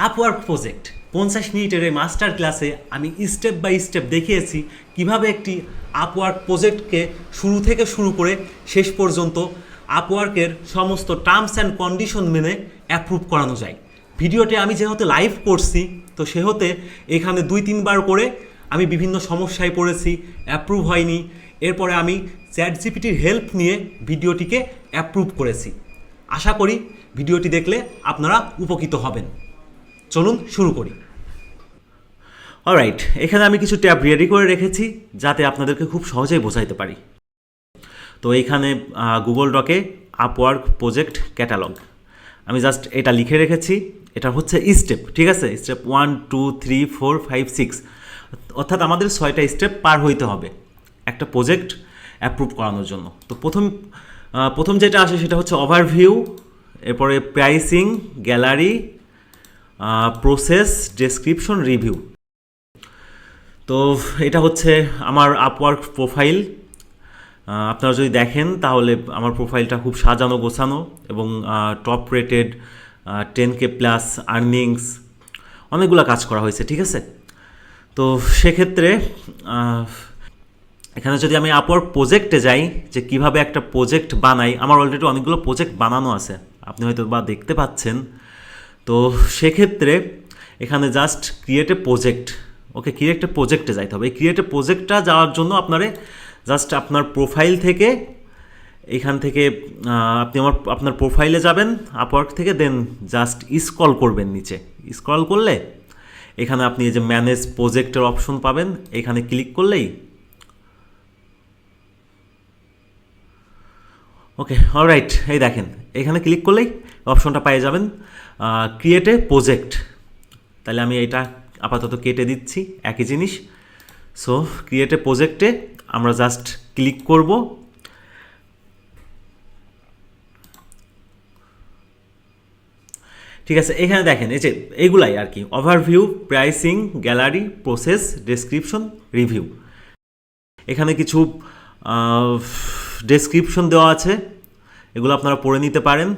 Upwork project 50 মিনিটের এই master ক্লাসে আমি স্টেপ বাই স্টেপ দেখিয়েছি কিভাবে একটি আপওয়ার্ক প্রজেক্টকে শুরু থেকে শুরু করে শেষ পর্যন্ত আপওয়ার্কের সমস্ত টার্মস অ্যান্ড কন্ডিশন মেনে অ্যাপ্রুভ করানো যায়। ভিডিওটি আমি যেহেতু লাইভ করছি তো সেহেতু এখানে 2-3বার করে আমি বিভিন্ন সমস্যায় পড়েছি, অ্যাপ্রুভ হয়নি। এরপরে আমি চ্যাটজিপিটির হেল্প নিয়ে ভিডিওটিকে অ্যাপ্রুভ করেছি। আশা করি ভিডিওটি দেখলে আপনারা উপকৃত হবেন। চলুন শুরু করি। অলরাইট, এখানে আমি কিছু ট্যাব রেডি করে রেখেছি যাতে আপনাদেরকে খুব সহজেই বোঝাইতে পারি। তো এইখানে গুগল ডকে আপওয়ার্ক প্রজেক্ট ক্যাটালগ আমি জাস্ট এটা লিখে রেখেছি। এটা হচ্ছে স্টেপ, ঠিক আছে? স্টেপ 1, 2, 3, 4, 5, 6, অর্থাৎ আমাদের 6টা স্টেপ পার হইতে হবে একটা প্রজেক্ট অ্যাপ্রুভ করানোর জন্য। তো প্রথম যেটা আসে সেটা হচ্ছে ওভারভিউ, এরপরে pricing, gallery, process, description, review. তো এটা হচ্ছে আমার আপওয়ার্ক প্রোফাইল। আপনারা যদি দেখেন তাহলে আমার প্রোফাইলটা খুব সাজানো গোছানো এবং top rated, 10K plus earnings, অনেকগুলো কাজ করা হয়েছে, ঠিক আছে? তো সেক্ষেত্রে এখানে যদি আমি আপওয়ার্ক প্রজেক্টে যাই যে কিভাবে একটা প্রজেক্ট বানাই, আমার অলরেডি অনেকগুলো প্রজেক্ট বানানো আছে, আপনি হয়তো বা দেখতে পাচ্ছেন। তো সেক্ষেত্রে এখানে just create a project, okay, create a প্রজেক্টে যাইতে হবে। এই ক্রিয়েট এ প্রজেক্টটা যাওয়ার জন্য আপনারে জাস্ট আপনার প্রোফাইল থেকে, এখান থেকে আপনি আপনার প্রোফাইলে যাবেন আপওয়ার্ক থেকে, দেন জাস্ট স্ক্রল করবেন নিচে। স্ক্রল করলে এখানে আপনি এই যে ম্যানেজ প্রজেক্টের অপশন পাবেন, এখানে ক্লিক করলেই ওকে, অলরাইট, এই দেখেন এখানে ক্লিক করলেই অপশনটা পেয়ে যাবেন ক্রিয়েট এ প্রজেক্ট। তাহলে আমি এটা আপাতত কেটে দিচ্ছি, একই জিনিস। সো ক্রিয়েট এ প্রজেক্টে আমরা জাস্ট ক্লিক করব। ঠিক আছে, এখানে দেখেন এই যে এইগুলাই আর কি, overview, pricing, gallery, process, description, review. এখানে কিছু ডেসক্রিপশন দেওয়া আছে, এগুলো আপনারা পড়ে নিতে পারেন।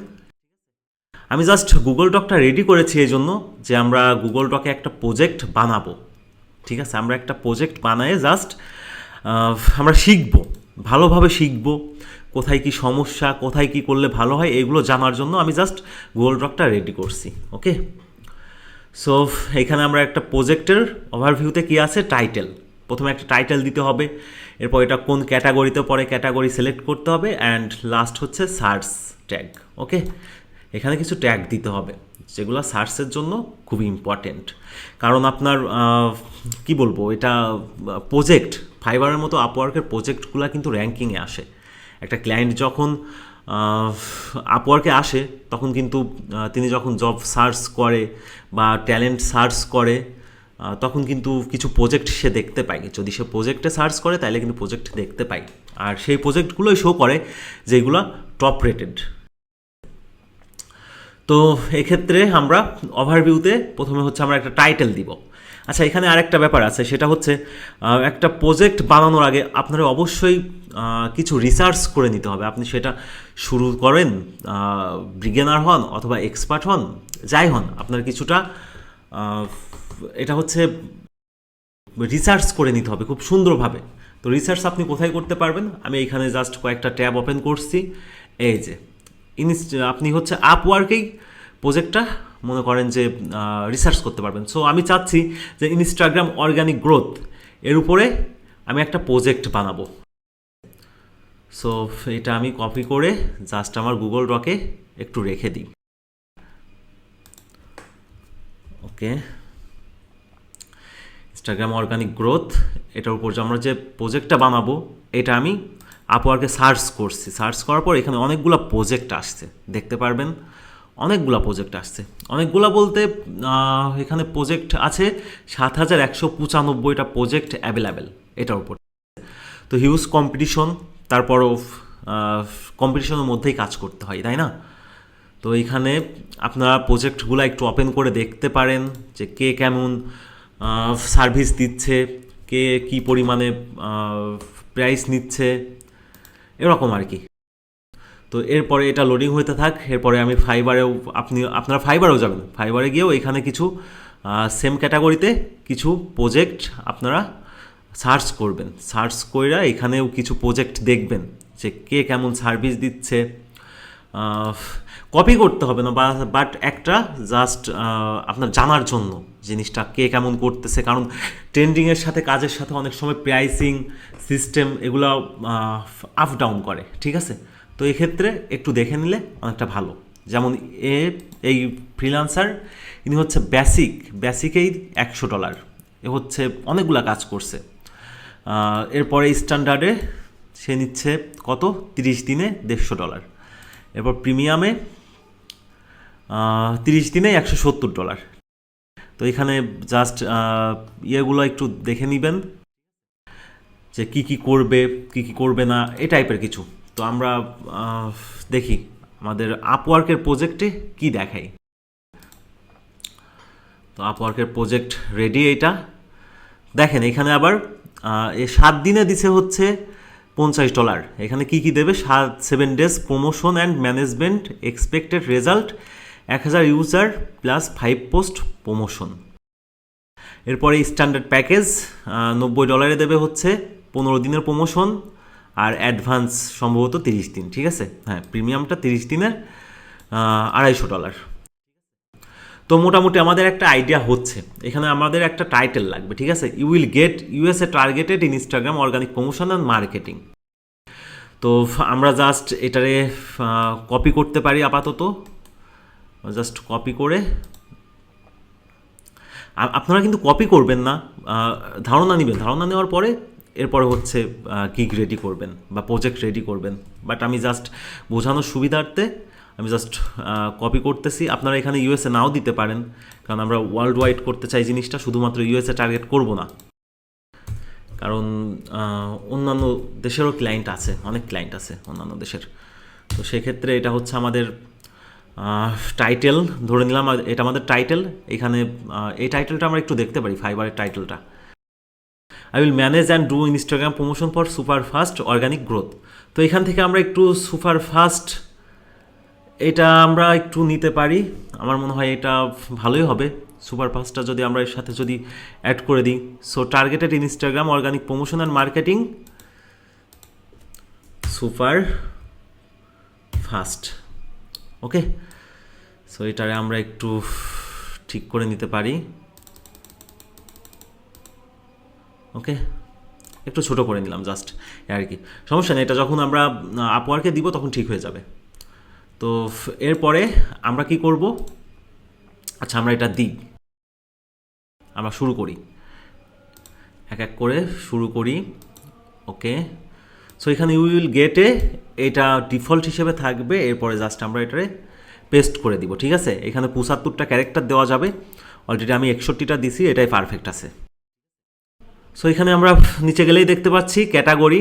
আমি জাস্ট গুগল ডকটা রেডি করেছি এই জন্য যে আমরা গুগল ডকে একটা প্রজেক্ট বানাবো, ঠিক আছে? আমরা একটা প্রজেক্ট বানায় জাস্ট আমরা শিখবো, ভালোভাবে শিখবো, কোথায় কি সমস্যা, কোথায় কি করলে ভালো হয়, এগুলো জানার জন্য আমি জাস্ট গুগল ডকটা রেডি করছি। ওকে, সো এখানে আমরা একটা প্রজেক্টের ওভারভিউতে কি আছে, টাইটেল, প্রথমে একটা টাইটেল দিতে হবে, এরপর এটা কোন ক্যাটাগরিতে পড়ে ক্যাটাগরি সিলেক্ট করতে হবে, অ্যান্ড লাস্ট হচ্ছে সার্চ ট্যাগ। ওকে, এখানে কিছু ট্যাগ দিতে হবে যেগুলো সার্চের জন্য খুবই ইম্পর্টেন্ট, কারণ আপনার কি বলবো, এটা প্রজেক্ট ফাইবারের মতো আপওয়ার্কের প্রজেক্টগুলো কিন্তু র্যাঙ্কিংয়ে আসে। একটা ক্লায়েন্ট যখন আপওয়ার্কে আসে তখন কিন্তু তিনি যখন জব সার্চ করে বা ট্যালেন্ট সার্চ করে তখন কিন্তু কিছু প্রজেক্ট সে দেখতে পায়। যদি সে প্রজেক্টে সার্চ করে তাহলে কিন্তু প্রজেক্ট দেখতে পায়, আর সেই প্রজেক্টগুলোই শো করে যেগুলো টপ রেটেড। তো এক্ষেত্রে আমরা ওভারভিউতে প্রথমে হচ্ছে আমরা একটা টাইটেল দিব। আচ্ছা, এখানে আরেকটা ব্যাপার আছে, সেটা হচ্ছে একটা প্রজেক্ট বানানোর আগে আপনারা অবশ্যই কিছু রিসার্চ করে নিতে হবে। আপনি সেটা শুরু করেন, বিগিনার হন অথবা এক্সপার্ট হন, যাই হন, আপনার কিছুটা এটা হচ্ছে রিসার্চ করে নিতে হবে খুব সুন্দরভাবে। তো রিসার্চ আপনি কোথায় করতে পারবেন, আমি এখানে জাস্ট কয়েকটা ট্যাব ওপেন করছি। এই যে আপনি হচ্ছে আপওয়ার্কেই প্রজেক্টটা মনে করেন যে রিসার্চ করতে পারবেন। সো আমি চাচ্ছি যে ইনস্টাগ্রাম অর্গানিক গ্রোথ এর উপরে আমি একটা প্রজেক্ট বানাবো। সো এটা আমি কপি করে জাস্ট আমার গুগল ডকে একটু রেখে দিই। ওকে, ইনস্টাগ্রাম অর্গানিক গ্রোথ, এটার উপর যে আমরা যে প্রজেক্টটা বানাবো এটা আমি আপওয়ার্কে সার্চ করছি। সার্চ করার পর এখানে অনেকগুলো প্রজেক্ট আসছে, দেখতে পারবেন অনেকগুলো প্রজেক্ট আসছে। অনেকগুলো বলতে এখানে প্রজেক্ট আছে 7195টা প্রজেক্ট অ্যাভেলেবেল এটার উপর। তো হিউজ কম্পিটিশন, তারপরও কম্পিটিশনের মধ্যেই কাজ করতে হয়, তাই না? তো এইখানে আপনারা প্রজেক্টগুলো একটু ওপেন করে দেখতে পারেন যে কে কেমন সার্ভিস দিচ্ছে, কে কী পরিমাণে প্রাইস নিচ্ছে, এরকম আর কি। তো এরপরে এটা লোডিং হতে থাক, এরপরে আমি ফাইবারেও আপনারা ফাইবারেও যাবেন, ফাইবারে গিয়েও এখানে কিছু সেম ক্যাটাগরিতে কিছু প্রজেক্ট আপনারা সার্চ করবেন, সার্চ কইরা এখানেও কিছু প্রজেক্ট দেখবেন যে কে কেমন সার্ভিস দিচ্ছে। কপি করতে হবে না, বাট একটা জাস্ট আপনার জানার জন্য জিনিসটা কে কেমন করতেছে, কারণ ট্রেন্ডিংয়ের সাথে কাজের সাথে অনেক সময় প্রাইসিং সিস্টেম এগুলো আপ ডাউন করে, ঠিক আছে। তো এক্ষেত্রে একটু দেখে নিলে অনেকটা ভালো। যেমন এই ফ্রিল্যান্সার ইনি হচ্ছে বেসিকেই $100, এ হচ্ছে অনেকগুলা কাজ করছে। এরপরে স্ট্যান্ডার্ডে সে নিচ্ছে কত, 30 দিনে $150। এরপর প্রিমিয়ামে 30 দিনে $170। তো এখানে জাস্ট ইয়েগুলো একটু দেখে নেবেন যে কি কি করবে কি কি করবে না, এই টাইপের কিছু। তো আমরা দেখি আমাদের আপওয়ার্কের প্রজেক্টে কি দেখাই। তো আপওয়ার্কের প্রজেক্ট রেডি, এইটা দেখেন। এখানে আবার 7 দিনে দিছে হচ্ছে $50। এখানে কি কি দেবে, 7 days promotion and management, expected result 1000 user plus 5 post promotion. এরপরে স্ট্যান্ডার্ড প্যাকেজ $90 দেবে হচ্ছে 15 দিনের প্রমোশন আর অ্যাডভান্স সম্ভবত 30 দিন, ঠিক আছে। হ্যাঁ, প্রিমিয়ামটা 30 দিনের $250। তো মোটামুটি আমাদের একটা আইডিয়া হচ্ছে। এখানে আমাদের একটা টাইটেল লাগবে, ঠিক আছে। You will get USA targeted in Instagram organic promotion and marketing. তো আমরা জাস্ট এটারে কপি করতে পারি আপাতত, জাস্ট কপি করে। আপনারা কিন্তু কপি করবেন না, ধারণা নেবেন, ধারণা নেওয়ার পরে এরপরে হচ্ছে গিগ রেডি করবেন বা প্রজেক্ট রেডি করবেন। বাট আমি জাস্ট বোঝানোর সুবিধার্থে আমি জাস্ট কপি করতেছি। আপনারা এখানে USA নাও দিতে পারেন, কারণ আমরা ওয়ার্ল্ড ওয়াইড করতে চাই জিনিসটা, শুধুমাত্র USA টার্গেট করব না, কারণ অন্যান্য দেশেরও ক্লায়েন্ট আছে, অনেক ক্লায়েন্ট আছে অন্যান্য দেশের। তো সেক্ষেত্রে এটা হচ্ছে আমাদের টাইটেল, ধরে নিলাম এটা আমাদের টাইটেল। এখানে এই টাইটেলটা আমরা একটু দেখতে পারি, ফাইবারের টাইটেলটা। I will manage and do Instagram promotion for super fast organic growth. তো এখান থেকে আমরা একটু সুপার ফাস্ট এটা আমরা একটু নিতে পারি, আমার মনে হয় এটা ভালোই হবে। সুপার ফাস্টটা যদি আমরা এর সাথে যদি অ্যাড করে দিই, so targeted Instagram organic promotion and marketing super fast. Okay, so এটারে আমরা একটু ঠিক করে নিতে পারি। ওকে, একটু ছোট করে নিলাম জাস্ট আর কি, সমস্যা নেই। এটা যখন আমরা আপওয়ার্কে দিব তখন ঠিক হয়ে যাবে। তো এরপরে আমরা কি করব, আচ্ছা আমরা এটা দিই, আমরা শুরু করি, এক এক করে শুরু করি। ওকে, সো এখানে ইউ উইল গেটে এটা ডিফল্ট হিসেবে থাকবে। এরপরে জাস্ট আমরা এটারে পেস্ট করে দিব, ঠিক আছে। এখানে 75টা ক্যারেক্টার দেওয়া যাবে, অলরেডি আমি 61টা দিছি, এটাই পারফেক্ট আছে। সো এখানে আমরা নিচে গেলেই দেখতে পাচ্ছি ক্যাটাগরি।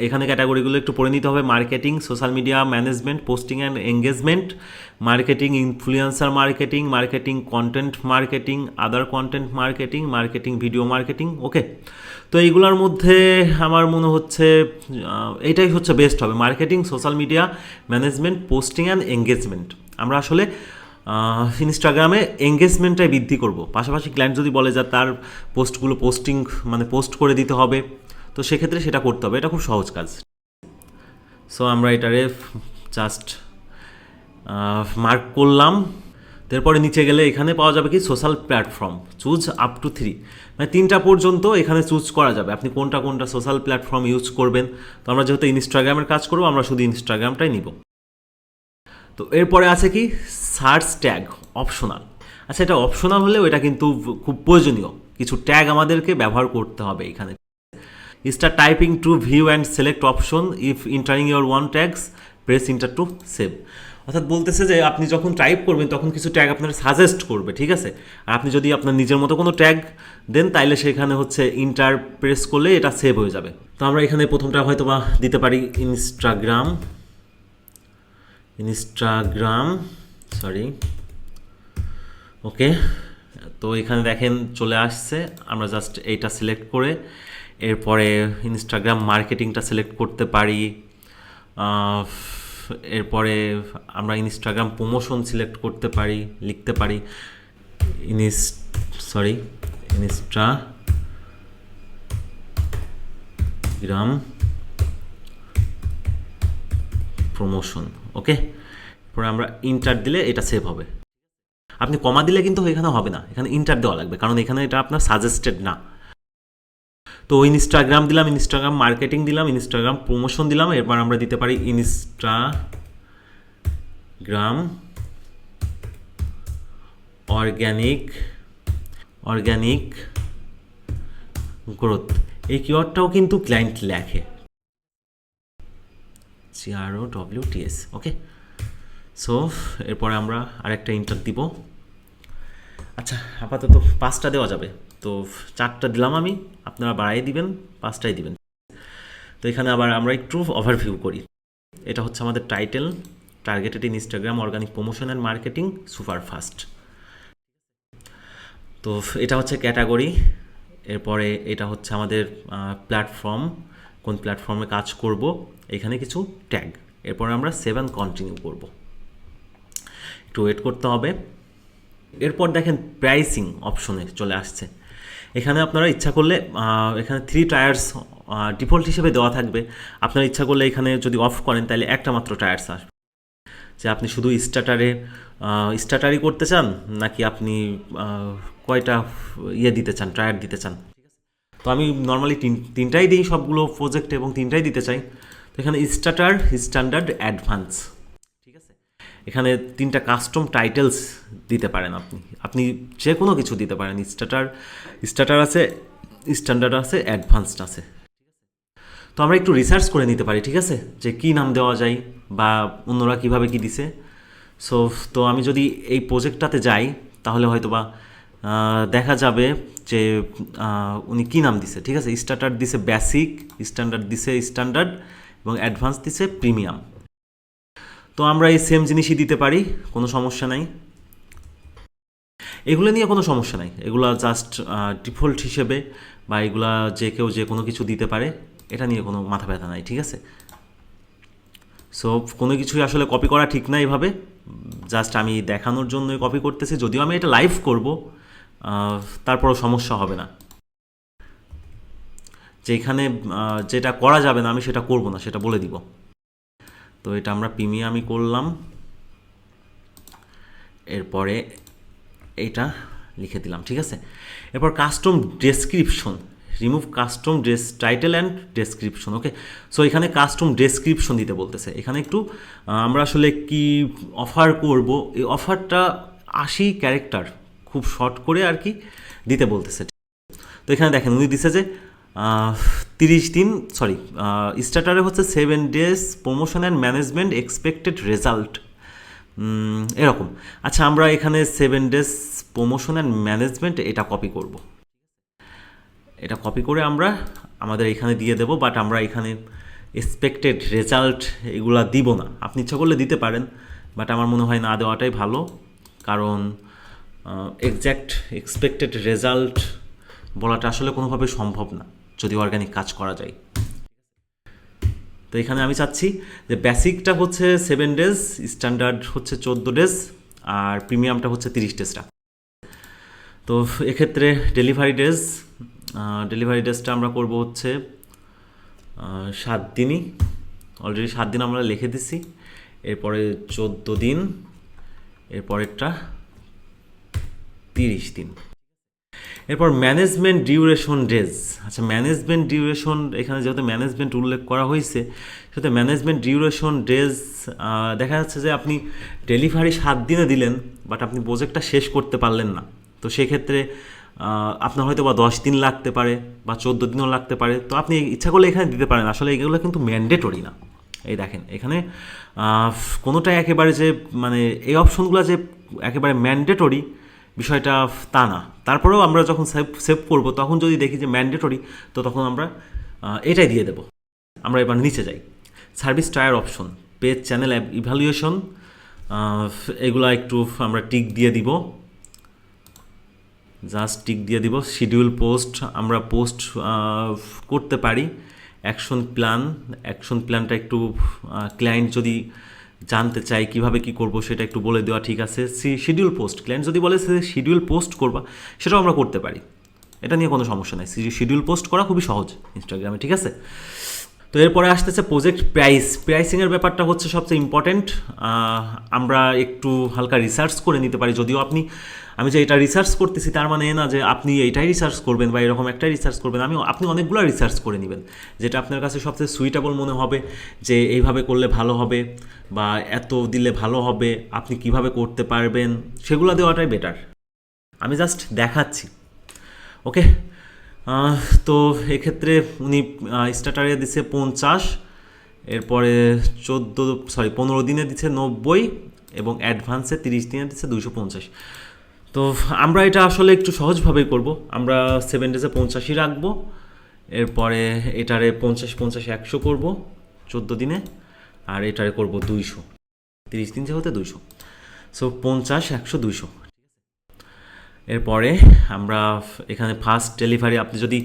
এখানে ক্যাটাগরিগুলো একটু পড়ে নিতে হবে। Marketing, social media management, posting and engagement, marketing, influencer marketing, marketing content marketing, other content marketing, marketing video marketing. Okay, তো এইগুলোর মধ্যে আমার মনে হচ্ছে এইটাই হচ্ছে বেস্ট হবে, marketing, social media management, posting and engagement. আমরা আসলে ইনস্টাগ্রামে এঙ্গেজমেন্টটাই বৃদ্ধি করব। পাশাপাশি ক্লায়েন্ট যদি বলে যে তার পোস্টগুলো পোস্ট করে দিতে হবে, তো সেক্ষেত্রে সেটা করতে হবে, এটা খুব সহজ কাজ। সো আমরা এটারে জাস্ট মার্ক করলাম। তারপরে নিচে গেলে এখানে পাওয়া যাবে কি, social platform, choose up to 3, মানে 3টা পর্যন্ত এখানে চুজ করা যাবে আপনি কোনটা কোনটা সোশ্যাল প্ল্যাটফর্ম ইউজ করবেন। তো আমরা যেহেতু ইনস্টাগ্রামের কাজ করবো, আমরা শুধু ইনস্টাগ্রামটাই নিব। তো এরপরে আছে কি, সার্চ ট্যাগ অপশনাল। আচ্ছা, এটা অপশনাল হলেও এটা কিন্তু খুব প্রয়োজনীয়, কিছু ট্যাগ আমাদেরকে ব্যবহার করতে হবে এখানে। Start typing two view and select option, if entering your one tags press inter to save. অর্থাৎ বলতেছে যে আপনি যখন টাইপ করবেন তখন কিছু ট্যাগ আপনার সাজেস্ট করবে, ঠিক আছে। আর আপনি যদি আপনার নিজের মতো কোনো ট্যাগ দেন, তাইলে সেখানে হচ্ছে ইন্টার প্রেস করলে এটা সেভ হয়ে যাবে। তো আমরা এখানে প্রথমটা হয়তো বা দিতে পারি ইনস্টাগ্রাম, সরি। ওকে, তো এখানে দেখেন চলে আসছে। আমরা জাস্ট এইটা সিলেক্ট করে এরপরে ইনস্টাগ্রাম মার্কেটিংটা সিলেক্ট করতে পারি। এরপরে আমরা ইনস্টাগ্রাম প্রমোশন সিলেক্ট করতে পারি, লিখতে পারি ইনস্টাগ্রাম প্রমোশন। ওকে, এরপরে আমরা ইন্টার দিলে এটা সেভ হবে। আপনি কমা দিলে কিন্তু এখানে হবে না, এখানে ইন্টার দেওয়া লাগবে, কারণ এখানে এটা আপনার সাজেস্টেড না। তো ইনস্টাগ্রাম দিলাম, ইনস্টাগ্রাম মার্কেটিং দিলাম, ইনস্টাগ্রাম প্রমোশন দিলাম। এরপর আমরা দিতে পারি ইনস্টাগ্রাম অর্গ্যানিক গ্রোথ। এই কিওয়ার্ডটাও কিন্তু ক্লায়েন্ট লেখে, CROWTS। ওকে, সো এরপরে আমরা আরেকটা ইন্টার দিব। আচ্ছা, আপাতত 5টা দেওয়া যাবে, তো 4টা দিলাম আমি, আপনারা বাড়াই দিবেন, 5টাই দিবেন। তো এখানে আবার আমরা একটু ওভারভিউ করি। এটা হচ্ছে আমাদের title, targeted in Instagram organic promotion and marketing superfast. তো এটা হচ্ছে ক্যাটাগরি। এরপরে এটা হচ্ছে আমাদের প্ল্যাটফর্ম, কোন প্ল্যাটফর্মে কাজ করব, এখানে কিছু ট্যাগ। এরপরে আমরা 7 কন্টিনিউ করব, একটু ওয়েট করতে হবে। এরপর দেখেন প্রাইসিং অপশনে চলে আসছে। এখানে আপনারা ইচ্ছা করলে এখানে 3 টায়ার্স ডিফল্ট হিসেবে দেওয়া থাকবে। আপনারা ইচ্ছা করলে এখানে যদি অফ করেন তাহলে একটা মাত্র টায়ার্স আসবে, যে আপনি শুধু স্টার্টারই করতে চান, নাকি আপনি কয়টা দিতে চান, টায়ার দিতে চান। তো আমি নর্মালি তিনটাই দিই সবগুলো প্রজেক্টে, এবং তিনটাই দিতে চাই। তো এখানে স্টার্টার, স্ট্যান্ডার্ড, অ্যাডভান্স, ঠিক আছে। এখানে 3টা কাস্টম টাইটেলস দিতে পারেন আপনি যে কোনো কিছু দিতে পারেন। স্টার্টার আছে, স্ট্যান্ডার্ড আছে, অ্যাডভান্সড আছে। তো আমরা একটু রিসার্চ করে নিতে পারি, ঠিক আছে, যে কী নাম দেওয়া যায় বা অন্যরা কীভাবে কী দিছে। তো আমি যদি এই প্রজেক্টটাতে যাই তাহলে হয়তো বা দেখা যাবে যে উনি কী নাম দিছে, ঠিক আছে। স্টার্টার দিছে বেসিক, স্ট্যান্ডার্ড দিছে স্ট্যান্ডার্ড, এবং অ্যাডভান্স দিছে প্রিমিয়াম। তো আমরা এই সেম জিনিসই দিতে পারি, কোনো সমস্যা নাই। এগুলো নিয়ে কোনো সমস্যা নাই, এগুলা জাস্ট ডিফল্ট হিসেবে, বা এগুলা যে কেউ যে কোনো কিছু দিতে পারে, এটা নিয়ে কোনো মাথা ব্যথা নাই, ঠিক আছে। সো কোনো কিছুই আসলে কপি করা ঠিক না এইভাবে, জাস্ট আমি দেখানোর জন্যই কপি করতেছি। যদিও আমি এটা লাইভ করব, তারপরও সমস্যা হবে না। যেখানে যেটা করা যাবে না আমি সেটা করব না, সেটা বলে দিব। তো এটা আমরা প্রিমিয়ামই করলাম। এরপরে এইটা লিখে দিলাম, ঠিক আছে। এরপর custom description, remove custom title and description. Okay, so এখানে কাস্টম ডেসক্রিপশন দিতে বলতেছে। এখানে একটু আমরা আসলে কি অফার করব, এই অফারটা 80 ক্যারেক্টার খুব শর্ট করে আর কি দিতে বলতেছে। তো এখানে দেখেন উনি দিছে যে 30 দিন, সরি, স্টার্টারে হচ্ছে 7 days promotion and management expected result, এরকম। আচ্ছা, আমরা এখানে 7 days প্রমোশন অ্যান্ড ম্যানেজমেন্ট এটা কপি করব। এটা কপি করে আমরা আমাদের এখানে দিয়ে দেব, বাট আমরা এখানে এক্সপেক্টেড রেজাল্ট এগুলা দিব না। আপনি ইচ্ছা করলে দিতে পারেন, বাট আমার মনে হয় না দেওয়াটাই ভালো, কারণ এক্স্যাক্ট এক্সপেক্টেড রেজাল্ট বলাটা আসলে কোনোভাবে সম্ভব না যদি অর্গানিক কাজ করা যায়। তো এখানে আমি চাচ্ছি যে বেসিকটা হচ্ছে 7 days, স্ট্যান্ডার্ড হচ্ছে 14 days, আর প্রিমিয়ামটা হচ্ছে 30 days। তো এক্ষেত্রে ডেলিভারি ডেজটা আমরা করব হচ্ছে 7 দিনই, অলরেডি 7 দিন আমরা লিখে দিছি। এরপরে 14 দিন, এরপরেরটা 30 দিন। এরপর ম্যানেজমেন্ট ডিউরেশন ডেজ। আচ্ছা, ম্যানেজমেন্ট ডিউরেশন, এখানে যেহেতু ম্যানেজমেন্ট উল্লেখ করা হয়েছে, সেটা ম্যানেজমেন্ট ডিউরেশন ডেজ দেখা যাচ্ছে যে আপনি ডেলিভারি 7 দিনে দিলেন, বাট আপনি প্রজেক্টটা শেষ করতে পারলেন না। তো সেক্ষেত্রে আপনার হয়তো বা 10 দিন লাগতে পারে, বা 14 দিনও লাগতে পারে। তো আপনি ইচ্ছা করলে এখানে দিতে পারেন, আসলে এগুলো কিন্তু ম্যান্ডেটরি না। এই দেখেন এখানে কোনোটাই একেবারে যে মানে এই অপশনগুলো যে একেবারে ম্যান্ডেটরি বিষয়টা তা না। তারপরেও আমরা যখন সেভ করব তখন যদি দেখি যে ম্যান্ডেটরি, তো তখন আমরা এটাই দিয়ে দেব। আমরা এবার নিচে যাই, service tyre option, page channel evaluation, এগুলা একটু আমরা টিক দিয়ে দিব, জাস্ট টিক দিয়ে দিব। শিডিউল পোস্ট আমরা পোস্ট করতে পারি, অ্যাকশন প্ল্যানটা একটু ক্লায়েন্ট যদি জানতে চাই কিভাবে কি করব সেটা একটু বলে দেওয়া ঠিক আছে। শিডিউল পোস্ট, ক্লায়েন্ট যদি বলে সে শিডিউল পোস্ট করবা, সেটাও আমরা করতে পারি, এটা নিয়ে কোনো সমস্যা নাই। শিডিউল পোস্ট করা খুবই সহজ ইনস্টাগ্রামে, ঠিক আছে। তো এরপরে আসতেছে প্রজেক্ট প্রাইসিংয়ের ব্যাপারটা হচ্ছে সবচেয়ে ইম্পর্ট্যান্ট। আমরা একটু হালকা রিসার্চ করে নিতে পারি, যদিও আমি যে এটা রিসার্চ করতেছি তার মানে না যে আপনি এইটাই রিসার্চ করবেন বা এরকম একটাই রিসার্চ করবেন। আপনি অনেকগুলো রিসার্চ করে নেবেন, যেটা আপনার কাছে সবচেয়ে সুইটেবল মনে হবে, যে এইভাবে করলে ভালো হবে বা এত দিলে ভালো হবে, আপনি কিভাবে করতে পারবেন, সেগুলো দেওয়াটাই বেটার। আমি জাস্ট দেখাচ্ছি, ওকে। তো এক্ষেত্রে উনি স্টার্টারে দিচ্ছে 50, এরপরে 15 দিনে দিচ্ছে 90 এবং অ্যাডভান্সে 30 দিনে দিচ্ছে 250। তো আমরা এটা আসলে একটু সহজভাবেই করব, আমরা 7 ডেজে 85 রাখবো, এরপরে এটারে 50-50-100 করব 14 দিনে, আর এটারে করব 200, 30 দিন যেহেতু 200, সো 50-100-200। এরপরে আমরা এখানে ফার্স্ট ডেলিভারি, আপনি যদি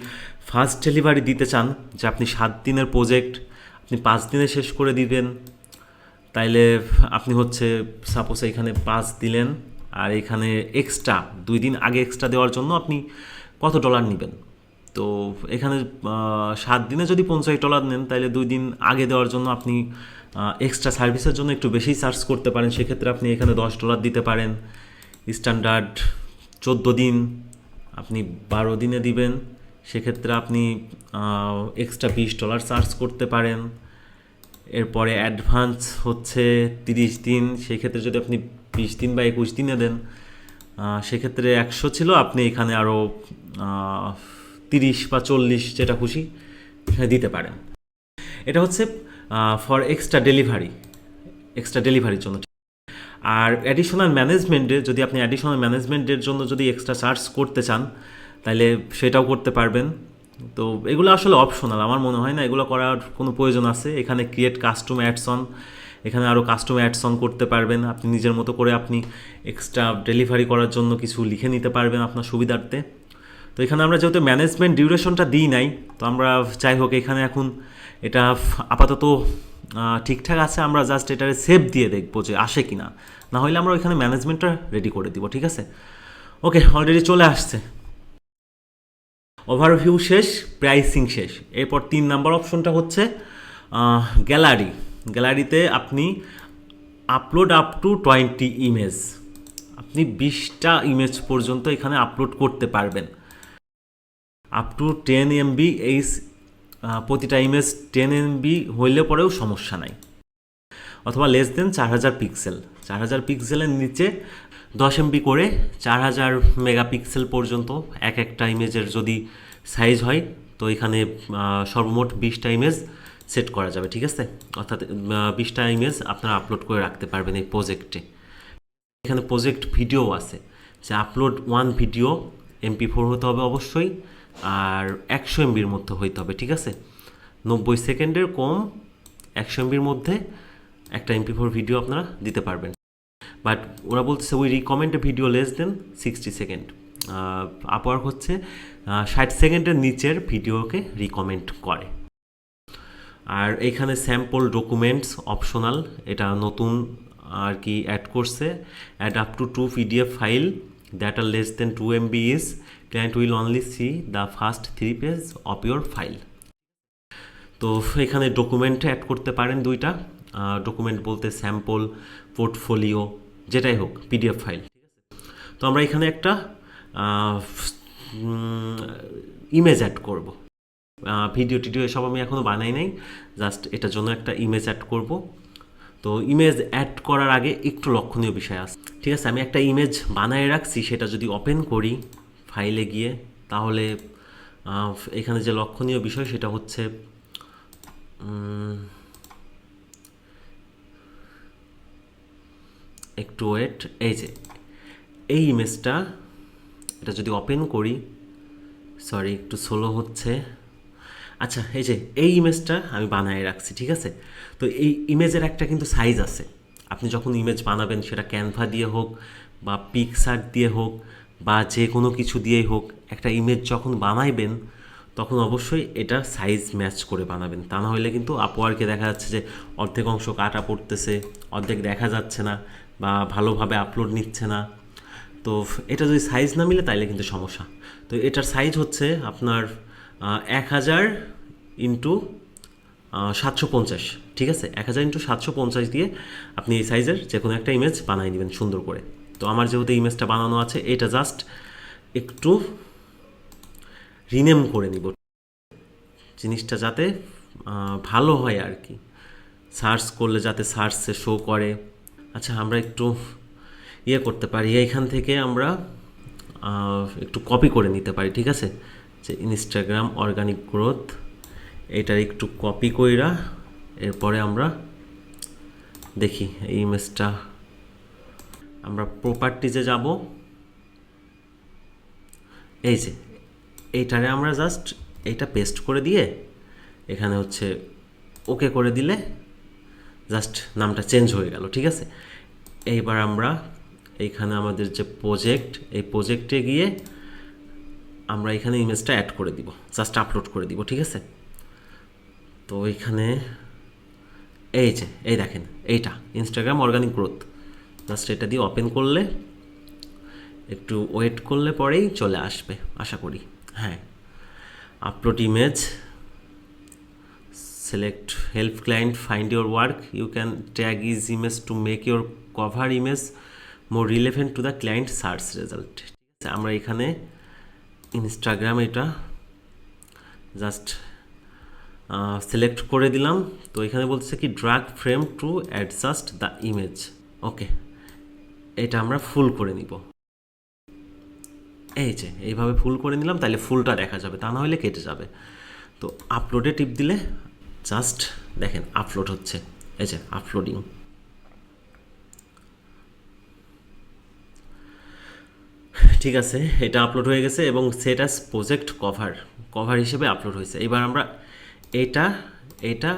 ফার্স্ট ডেলিভারি দিতে চান, যে আপনি 7 দিনের প্রজেক্ট আপনি 5 দিনে শেষ করে দিবেন, তাইলে আপনি হচ্ছে সাপোজ এখানে 5 দিলেন, আর এখানে এক্সট্রা 2 দিন আগে এক্সট্রা দেওয়ার জন্য আপনি কত ডলার নেবেন। তো এখানে 7 দিনে যদি $50 নেন, তাহলে 2 দিন আগে দেওয়ার জন্য আপনি এক্সট্রা সার্ভিসের জন্য একটু বেশি চার্জ করতে পারেন, সেক্ষেত্রে আপনি এখানে $10 দিতে পারেন। স্ট্যান্ডার্ড 14 দিন আপনি 12 দিনে দিবেন, সেক্ষেত্রে আপনি এক্সট্রা $20 চার্জ করতে পারেন। এরপরে অ্যাডভান্স হচ্ছে 30 দিন, সেক্ষেত্রে যদি আপনি 20 দিন বা 21 দিনে দেন, সেক্ষেত্রে 100 ছিল, আপনি এখানে আরও 30 বা 40 যেটা খুশি দিতে পারেন। এটা হচ্ছে ফর এক্সট্রা ডেলিভারির জন্য। আর অ্যাডিশনাল ম্যানেজমেন্টে যদি আপনি অ্যাডিশনাল ম্যানেজমেন্টের জন্য যদি এক্সট্রা চার্জ করতে চান, তাহলে সেটাও করতে পারবেন। তো এগুলো আসলে অপশনাল, আমার মনে হয় না এগুলো করার কোনো প্রয়োজন আছে। এখানে ক্রিয়েট কাস্টম অ্যাডস অন, এখানে আরও কাস্টম অ্যাডস অন করতে পারবেন, আপনি নিজের মতো করে আপনি এক্সট্রা ডেলিভারি করার জন্য কিছু লিখে নিতে পারবেন আপনার সুবিধার্থে। তো এখানে আমরা যেহেতু ম্যানেজমেন্ট ডিউরেশনটা দিই নাই, তো আমরা যাই হোক এখানে এখন এটা আপাতত ঠিকঠাক আছে, আমরা জাস্ট এটারে সেভ দিয়ে দেখবো যে আসে কি না, না হলে আমরা ওইখানে ম্যানেজমেন্টটা রেডি করে দিব, ঠিক আছে। ওকে, অলরেডি চলে আসছে। ওভারভিউ শেষ, প্রাইসিং শেষ। এরপর 3 নাম্বার অপশনটা হচ্ছে গ্যালারিতে আপনি আপলোড আপ টু 20 ইমেজ, আপনি 20টা ইমেজ পর্যন্ত এখানে আপলোড করতে পারবেন। আপ টু 10 MB, এই প্রতিটা ইমেজ 10 MB হইলে পরেও সমস্যা নাই, অথবা লেস দেন 4000 পিক্সেল, 4000 পিক্সেলের নিচে 10 MB করে 4000 মেগাপিক্সেল পর্যন্ত এক একটা ইমেজের যদি সাইজ হয়, তো এখানে সর্বমোট 20টা ইমেজ সেট করা যাবে, ঠিক আছে। অর্থাৎ 20টা ইমেজ আপনারা আপলোড করে রাখতে পারবেন এই প্রজেক্টে। এখানে প্রজেক্ট ভিডিও আছে, যে আপলোড 1 ভিডিও MP4 হতে হবে অবশ্যই, আর 100 MBর মধ্যে হইতে হবে, ঠিক আছে। 90 সেকেন্ডের কম 100 MBর মধ্যে একটা MP4 ভিডিও আপনারা দিতে পারবেন। বাট ওরা বলতেছে we recommend A video less than 60 second. Upwork হচ্ছে 60 সেকেন্ডের নিচের ভিডিওকে রিকমেন্ড করে। আর এখানে স্যাম্পল ডকুমেন্টস অপশনাল, এটা নতুন আর কি অ্যাড করছে। Add up to 2 PDF file that are less than 2 MB is client will only see the first 3 page of your file. তো এখানে ডকুমেন্ট অ্যাড করতে পারেন 2টা ডকুমেন্ট, বলতে স্যাম্পল, পোর্টফোলিও, যেটাই হোক, PDF ফাইল। তো আমরা এখানে একটা ইমেজ অ্যাড করব। ভিডিও টিডিও এসব আমি এখনও বানাই নাই, জাস্ট এটার জন্য একটা ইমেজ অ্যাড করব। তো ইমেজ অ্যাড করার আগে একটু লক্ষণীয় বিষয় আছে, ঠিক আছে। আমি একটা ইমেজ বানায় রাখছি, সেটা যদি ওপেন করি ফাইলে গিয়ে, তাহলে এখানে যে লক্ষণীয় বিষয় সেটা হচ্ছে একটু ওয়েট, এই যে এই ইমেজটা, এটা যদি ওপেন করি, সরি একটু স্লো হচ্ছে, আচ্ছা এই যে এই ইমেজটা আমি বানায় রাখছি, ঠিক আছে। তো এই ইমেজের একটা কিন্তু সাইজ আছে, আপনি যখন ইমেজ বানাবেন সেটা ক্যানভা দিয়ে হোক বা পিক্সার দিয়ে হোক বা যে কোনো কিছু দিয়েই হোক, একটা ইমেজ যখন বানাইবেন তখন অবশ্যই এটা সাইজ ম্যাচ করে বানাবেন, তা না হলে কিন্তু আপওয়ার্কে দেখা যাচ্ছে যে অর্ধেক অংশ কাটা পড়তেছে, অর্ধেক দেখা যাচ্ছে না, বা ভালোভাবে আপলোড নিচ্ছে না। তো এটা যদি সাইজ না মিলে তাইলে কিন্তু সমস্যা। তো এটার সাইজ হচ্ছে আপনার 1000 ইন্টু 750, ঠিক আছে? 1000 ইন্টু 750 দিয়ে আপনি এই সাইজের যে কোনো একটা ইমেজ বানিয়ে নেবেন সুন্দর করে। তো আমার যেহেতু ইমেজটা বানানো আছে, এটা জাস্ট একটু রিনেম করে নিব, জিনিসটা যাতে ভালো হয় আর কি, সার্চ করলে যাতে সার্চে শো করে। আচ্ছা, আমরা একটু করতে পারি, এইখান থেকে আমরা একটু কপি করে নিতে পারি, ঠিক আছে? যে ইনস্টাগ্রাম অর্গানিক গ্রোথ, এটার একটু কপি কইরা এরপরে আমরা দেখি এই ইমেজটা, আমরা প্রপার্টিজে যাব, এই যে এইটারে আমরা জাস্ট এইটা পেস্ট করে দিয়ে এখানে হচ্ছে ওকে করে দিলে জাস্ট নামটা চেঞ্জ হয়ে গেল, ঠিক আছে? এইবার আমরা এইখানে আমাদের যে প্রজেক্ট, এই প্রজেক্টে গিয়ে আমরা এখানে ইমেজটা অ্যাড করে দিব, জাস্ট আপলোড করে দিব, ঠিক আছে? তো এইখানে এই যে এই দেখেন এইটা ইনস্টাগ্রাম অর্গানিক গ্রোথ, জাস্ট এটা দিয়ে ওপেন করলে একটু ওয়েট করলে পরেই চলে আসবে আশা করি। হ্যাঁ, upload image, select help client find your work, you can tag is image to make your cover image more relevant to the client search result। আমরা এখানে ইনস্টাগ্রাম এটা জাস্ট সিলেক্ট করে দিলাম। তো এখানে বলছে কি drag frame to adjust the image, okay, এটা আমরা ফুল করে নিব। এই যে এইভাবে ফুল করে নিলাম, তাহলে ফুলটা দেখা যাবে, তা না হলে কেটে যাবে। তো আপলোডে টিপ দিলে জাস্ট দেখেন আপলোড হচ্ছে, এই যে আপলোডিং। ঠিক আছে, এটা আপলোড হয়ে গেছে এবং সেট অ্যাজ প্রজেক্ট কভার হিসেবে আপলোড হয়েছে। এবার আমরা এটা এটা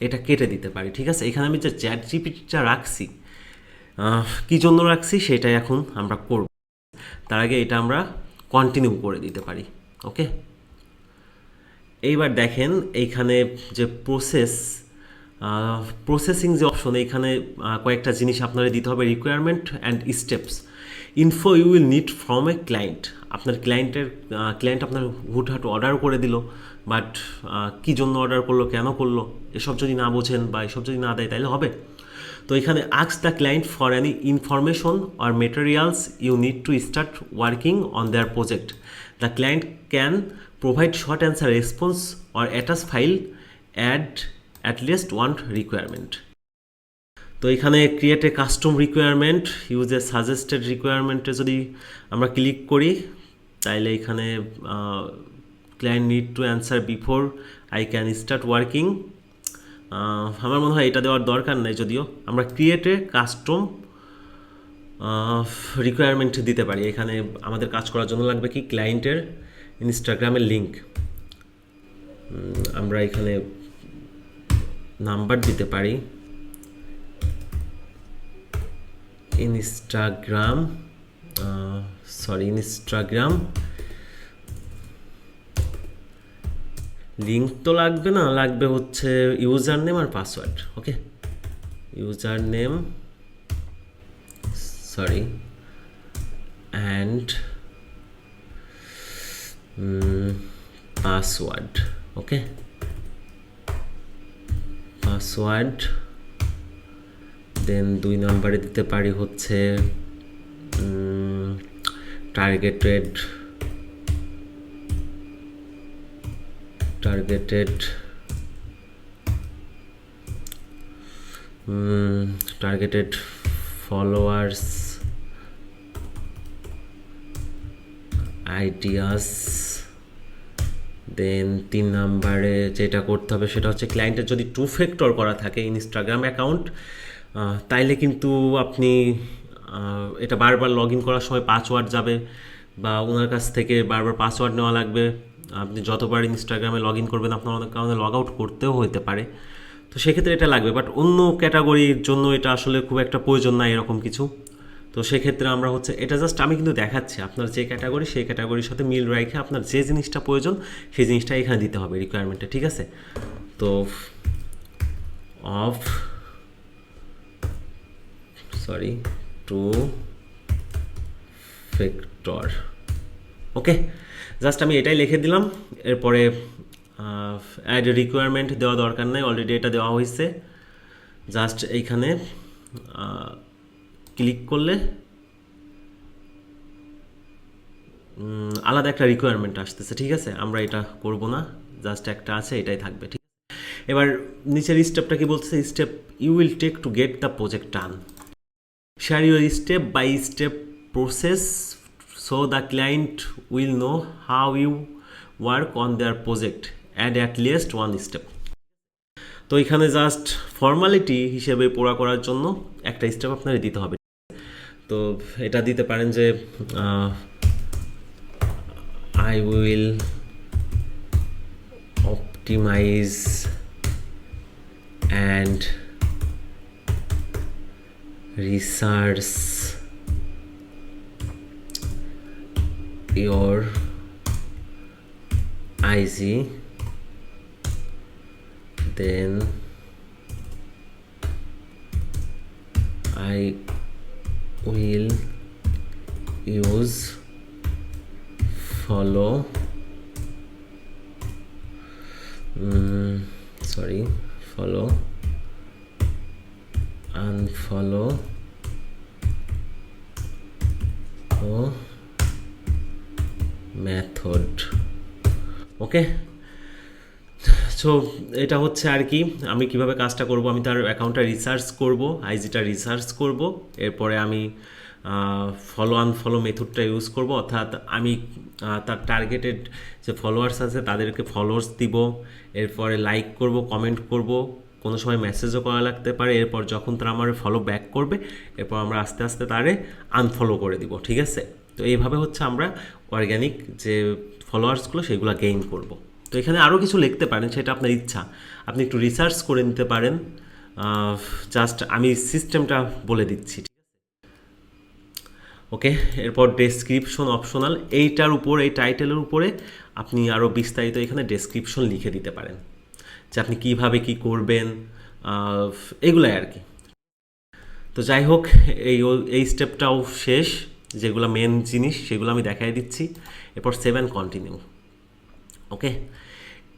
এটা কেটে দিতে পারি, ঠিক আছে? এখানে আমি যে চ্যাট জিপিটিটা রাখছি, কী জন্য রাখছি সেটাই এখন আমরা করব। তার আগে এটা আমরা কন্টিনিউ করে দিতে পারি, ওকে? এইবার দেখেন এইখানে যে প্রসেসিং যে অপশন, এইখানে কয়েকটা জিনিস আপনারা দিতে হবে, requirement and steps, info you will need from a client. আপনার ক্লায়েন্ট আপনার হুটহাট অর্ডার করে দিল, বাট কী জন্য অর্ডার করলো, কেন করলো, এসব যদি না বোঝেন বা এসব যদি না দেয় তাহলে হবে। তো এখানে ask the client for any information or materials you need to start working on their project. The client can provide short answer response or attach file add at least one requirement। তো এখানে create a custom requirement use a suggested রিকোয়ারমেন্টে যদি আমরা click করি, তাইলে এখানে client need to answer before I can start working. আমার মনে হয় এটা দেওয়ার দরকার নেই, যদিও আমরা ক্রিয়েট এ কাস্টম রিকোয়ারমেন্ট দিতে পারি। এখানে আমাদের কাজ করার জন্য লাগবে কি ক্লায়েন্টের ইনস্টাগ্রামের লিঙ্ক, আমরা এখানে নাম্বার দিতে পারি, ইনস্টাগ্রাম লিঙ্ক তো লাগবে না, লাগবে হচ্ছে ইউজার নেম আর password, okay? User name and password, okay? Password, then 2 নম্বরে দিতে পারি হচ্ছে টার্গেটেড ফলোয়ার্স, আইডিয়াস। দেন 3 নম্বরে যেটা করতে হবে সেটা হচ্ছে ক্লায়েন্টের যদি 2 ফ্যাক্টর করা থাকে ইনস্টাগ্রাম অ্যাকাউন্ট, তাইলে কিন্তু আপনি এটা বারবার লগ ইন করার সময় পাসওয়ার্ড যাবে, বা ওনার কাছ থেকে বারবার পাসওয়ার্ড নেওয়া লাগবে। আপনি যতবার ইনস্টাগ্রামে লগ ইন করবেন আপনার অনেক কারণে লগ আউট করতেও হতে পারে, তো সেক্ষেত্রে এটা লাগবে। বাট অন্য ক্যাটাগরির জন্য এটা আসলে খুব একটা প্রয়োজন নাই এরকম কিছু। তো সেক্ষেত্রে আমরা হচ্ছে এটা জাস্ট আমি কিন্তু দেখাচ্ছি আপনার যে ক্যাটাগরি সেই ক্যাটাগরির সাথে মিল রেখে আপনার যে জিনিসটা প্রয়োজন সেই জিনিসটা এখানে দিতে হবে রিকোয়ারমেন্টে, ঠিক আছে। তো of two factor, okay, just আমি এটাই লিখে দিলাম। এরপরে অ্যাড রিকোয়ারমেন্ট দেওয়া দরকার নাই, অলরেডি এটা দেওয়া হয়েছে। জাস্ট এইখানে ক্লিক করলে আলাদা একটা রিকোয়ারমেন্ট আসতেছে, ঠিক আছে। আমরা এটা করব না, জাস্ট একটা আছে, এটাই থাকবে, ঠিক। এবার নিচের স্টেপটা কি বলতেছে, step you will take to get the project done, share your step by step process so the client will know how you work on their project add at least one step. তো এখানে just formality হিসেবে পুরা করার জন্য একটা step আপনার দিতে হবে। তো এটা দিতে পারেন যে I will optimize and research your IG, then I will use follow unfollow method, okay. So এটা হচ্ছে আর কি আমি কিভাবে কাজটা করব। আমি তার অ্যাকাউন্টটা রিসার্চ করব, আইজিটা রিসার্চ করব, এরপরে আমি ফলো আনফলো মেথডটা ইউজ করব, অর্থাৎ আমি তার টার্গেটেড যে ফলোয়ার্স আছে তাদেরকে ফলোয়ার্স দিব, এরপরে লাইক করব, কমেন্ট করব, কোনো সময় মেসেজও করা লাগতে পারে। এরপর যখন তারা আমার ফলো ব্যাক করবে এরপর আমরা আস্তে আস্তে তারে আনফলো করে দিব, ঠিক আছে। তো এইভাবে হচ্ছে আমরা অর্গ্যানিক যে ফলোয়ার্সগুলো সেগুলো গেইন করব। তো এখানে আরও কিছু লিখতে পারেন, সেটা আপনার ইচ্ছা, আপনি একটু রিসার্চ করে নিতে পারেন। জাস্ট আমি সিস্টেমটা বলে দিচ্ছি, ওকে। এরপর ডেসক্রিপশন অপশনাল, এইটার উপর এই টাইটেলের উপরে আপনি আরও বিস্তারিত এখানে ডেসক্রিপশন লিখে দিতে পারেন যে আপনি কিভাবে কি করবেন, এগুলাই আর কি। তো যাই হোক, এই স্টেপটাও শেষ, যেগুলো মেন জিনিস সেগুলো আমি দেখাই দিচ্ছি। এরপর 7 কন্টিনিউ, ওকে।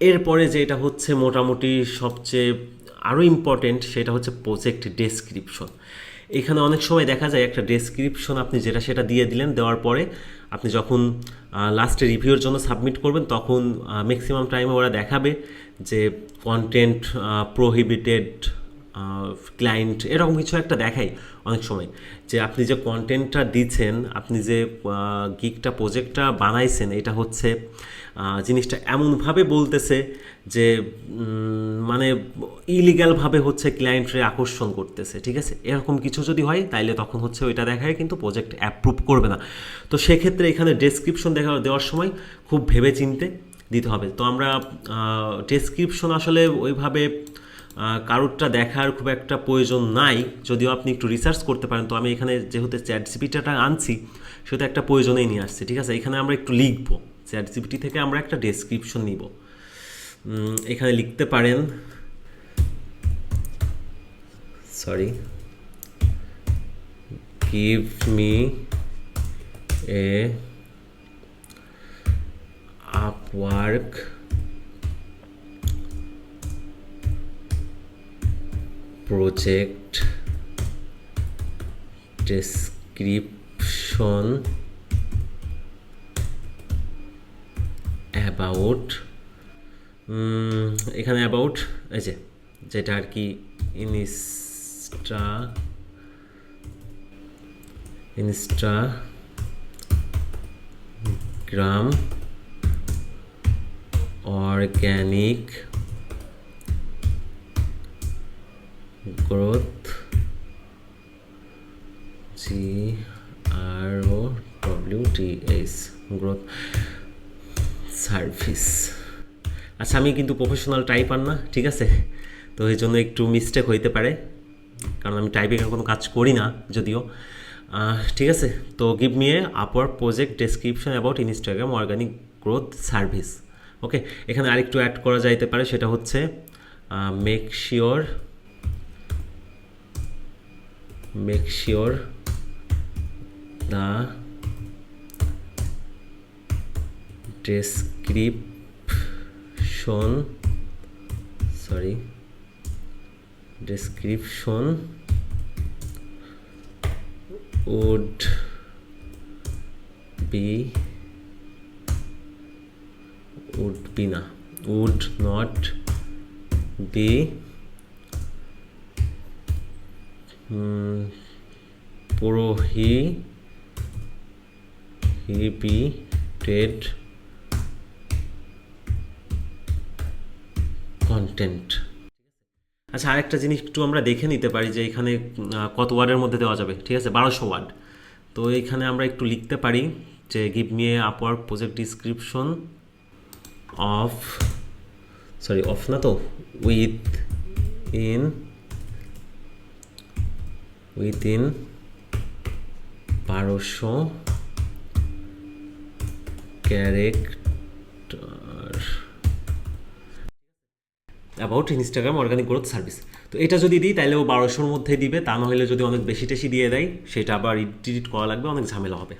এরপরে যেটা হচ্ছে মোটামুটি সবচেয়ে আরও ইম্পর্টেন্ট, সেটা হচ্ছে প্রজেক্ট ডেসক্রিপশন। এখানে অনেক সময় দেখা যায় একটা ডেসক্রিপশন আপনি যেটা সেটা দিয়ে দিলেন, দেওয়ার পরে আপনি যখন লাস্টে রিভিউর জন্য সাবমিট করবেন তখন ম্যাক্সিমাম টাইমে ওরা দেখাবে যে কন্টেন্ট প্রোহিবিটেড ক্লায়েন্ট, এরকম কিছু একটা দেখাই অনেক সময়, যে আপনি যে কন্টেন্টটা দিচ্ছেন, আপনি যে গিগটা প্রজেক্টটা বানাইছেন, এটা হচ্ছে জিনিসটা এমনভাবে বলতেছে যে মানে ইলিগ্যালভাবে হচ্ছে ক্লায়েন্টরে আকর্ষণ করতেছে, ঠিক আছে। এরকম কিছু যদি হয় তাইলে তখন হচ্ছে ওইটা দেখায় কিন্তু প্রজেক্ট অ্যাপ্রুভ করবে না। তো সেক্ষেত্রে এখানে ডেসক্রিপশন দেওয়ার সময় খুব ভেবে চিনতে দিতে হবে। তো আমরা ডেসক্রিপশন আসলে ওইভাবে কারোরটা দেখার খুব একটা প্রয়োজন নাই, যদিও আপনি একটু রিসার্চ করতে পারেন। তো আমি এখানে যেহেতু চ্যাটজিপিটিটা আনছি সেটা একটা প্রয়োজনেই নিয়ে আসছি, ঠিক আছে। এখানে আমরা একটু লিখবো, চ্যাটজিপিটি থেকে আমরা একটা ডেসক্রিপশন নিব। এখানে লিখতে পারেন give me a Upwork project description about এখানে অ্যাবাউট এই যেটা আর কি Instagram organic growth GROWTH growth service. আচ্ছা, আমি কিন্তু প্রফেশনাল টাইপার না, ঠিক আছে। তো এই জন্য একটু মিস্টেক হইতে পারে, কারণ আমি টাইপিংয়ের কোনো কাজ করি না যদিও। ঠিক আছে, তো give me a Upwork project description about Instagram organic growth service. Okay, এখানে আরেকটু অ্যাড করা যাইতে পারে, সেটা হচ্ছে make sure the description would not be prohibited content। আচ্ছা, আরেকটা জিনিস একটু আমরা দেখে নিতে পারি যে এখানে কত ওয়ার্ডের মধ্যে দেওয়া যাবে। ঠিক আছে, 1200 ওয়ার্ড। তো এখানে আমরা একটু লিখতে পারি যে give me a Upwork project description of না তো within 1200 character about Instagram organic growth service. তো এটা যদি দিই তাহলে ও 1200-র মধ্যে দিবে, তা নাহলে যদি অনেক বেশি টেশি দিয়ে দেয় সেটা আবার এডিট করা লাগবে, অনেক ঝামেলা হবে।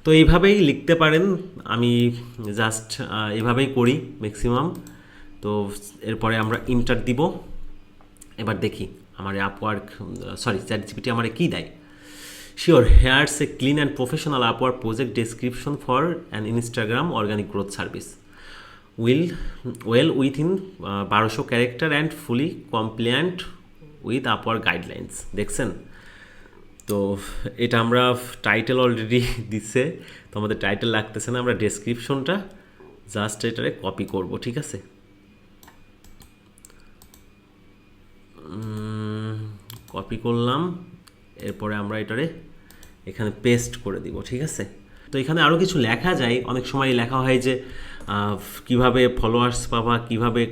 তো এইভাবেই লিখতে পারেন, আমি জাস্ট এভাবেই করি ম্যাক্সিমাম। তো এরপরে আমরা ইন্টার দিব। এবার দেখি আমার ChatGPT আমার কি দেয়। Sure, here's a clean and professional Upwork project description for an Instagram organic growth service within 1200 character and fully compliant with Upwork guidelines. দেখছেন, তো এটা আমরা টাইটেল অলরেডি দিচ্ছে, তো আমাদের টাইটেল লাগতেছে না, আমরা ডেসক্রিপশনটা জাস্ট এটারে কপি করব। ঠিক আছে, কপি করলাম, এরপরে আমরা এটারে এখানে পেস্ট করে দিব। ঠিক আছে, তো এখানে আরও কিছু লেখা যায়, অনেক সময় লেখা হয় যে কিভাবে ফলোয়ার্স পাবা, কিভাবে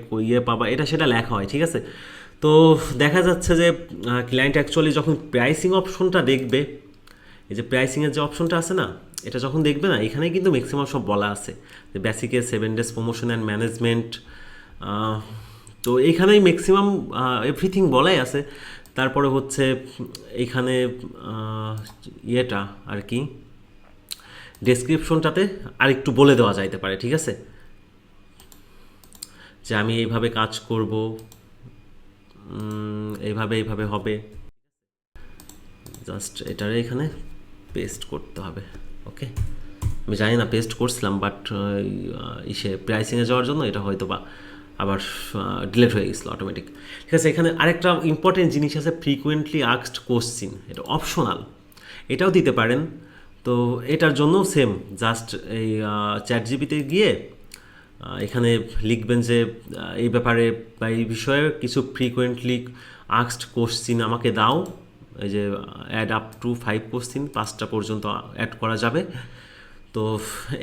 পাবা, এটা সেটা লেখা হয়। ঠিক আছে, তো দেখা যাচ্ছে যে ক্লায়েন্ট অ্যাকচুয়ালি যখন প্রাইসিং অপশনটা দেখবে, এই যে প্রাইসিংয়ের যে অপশনটা আছে না, এটা যখন দেখবে না, এখানে কিন্তু ম্যাক্সিমাম সব বলা আছে যে বেসিকে 7 days প্রমোশন অ্যান্ড ম্যানেজমেন্ট। তো এইখানেই ম্যাক্সিমাম এভরিথিং বলাই আছে। তারপরে হচ্ছে এখানে ইয়েটা আর কি ডেসক্রিপশনটাতে আরেকটু বলে দেওয়া যাইতে পারে। ঠিক আছে, যে আমি এইভাবে কাজ করব, এইভাবে হবে, জাস্ট এটারে এখানে পেস্ট করতে হবে। ওকে, আমি জানি না পেস্ট করছিলাম, বাট প্রাইসিংয়ে যাওয়ার জন্য এটা হয়তো বা আবার ডিলেট হয়ে গেছিলো অটোমেটিক। ঠিক আছে, এখানে আরেকটা ইম্পর্টেন্ট জিনিস আছে, ফ্রিকুয়েন্টলি আস্কড কোশ্চিন, এটা অপশনাল, এটাও দিতে পারেন। তো এটার জন্য সেম, জাস্ট এই ChatGPT গিয়ে এখানে লিখবেন যে এই ব্যাপারে বা এই বিষয়ে কিছু ফ্রিকুয়েন্টলি আস্কড কোশ্চিন আমাকে দাও। এই যে অ্যাড আপ টু 5 কোশ্চিন, 5টা পর্যন্ত অ্যাড করা যাবে। তো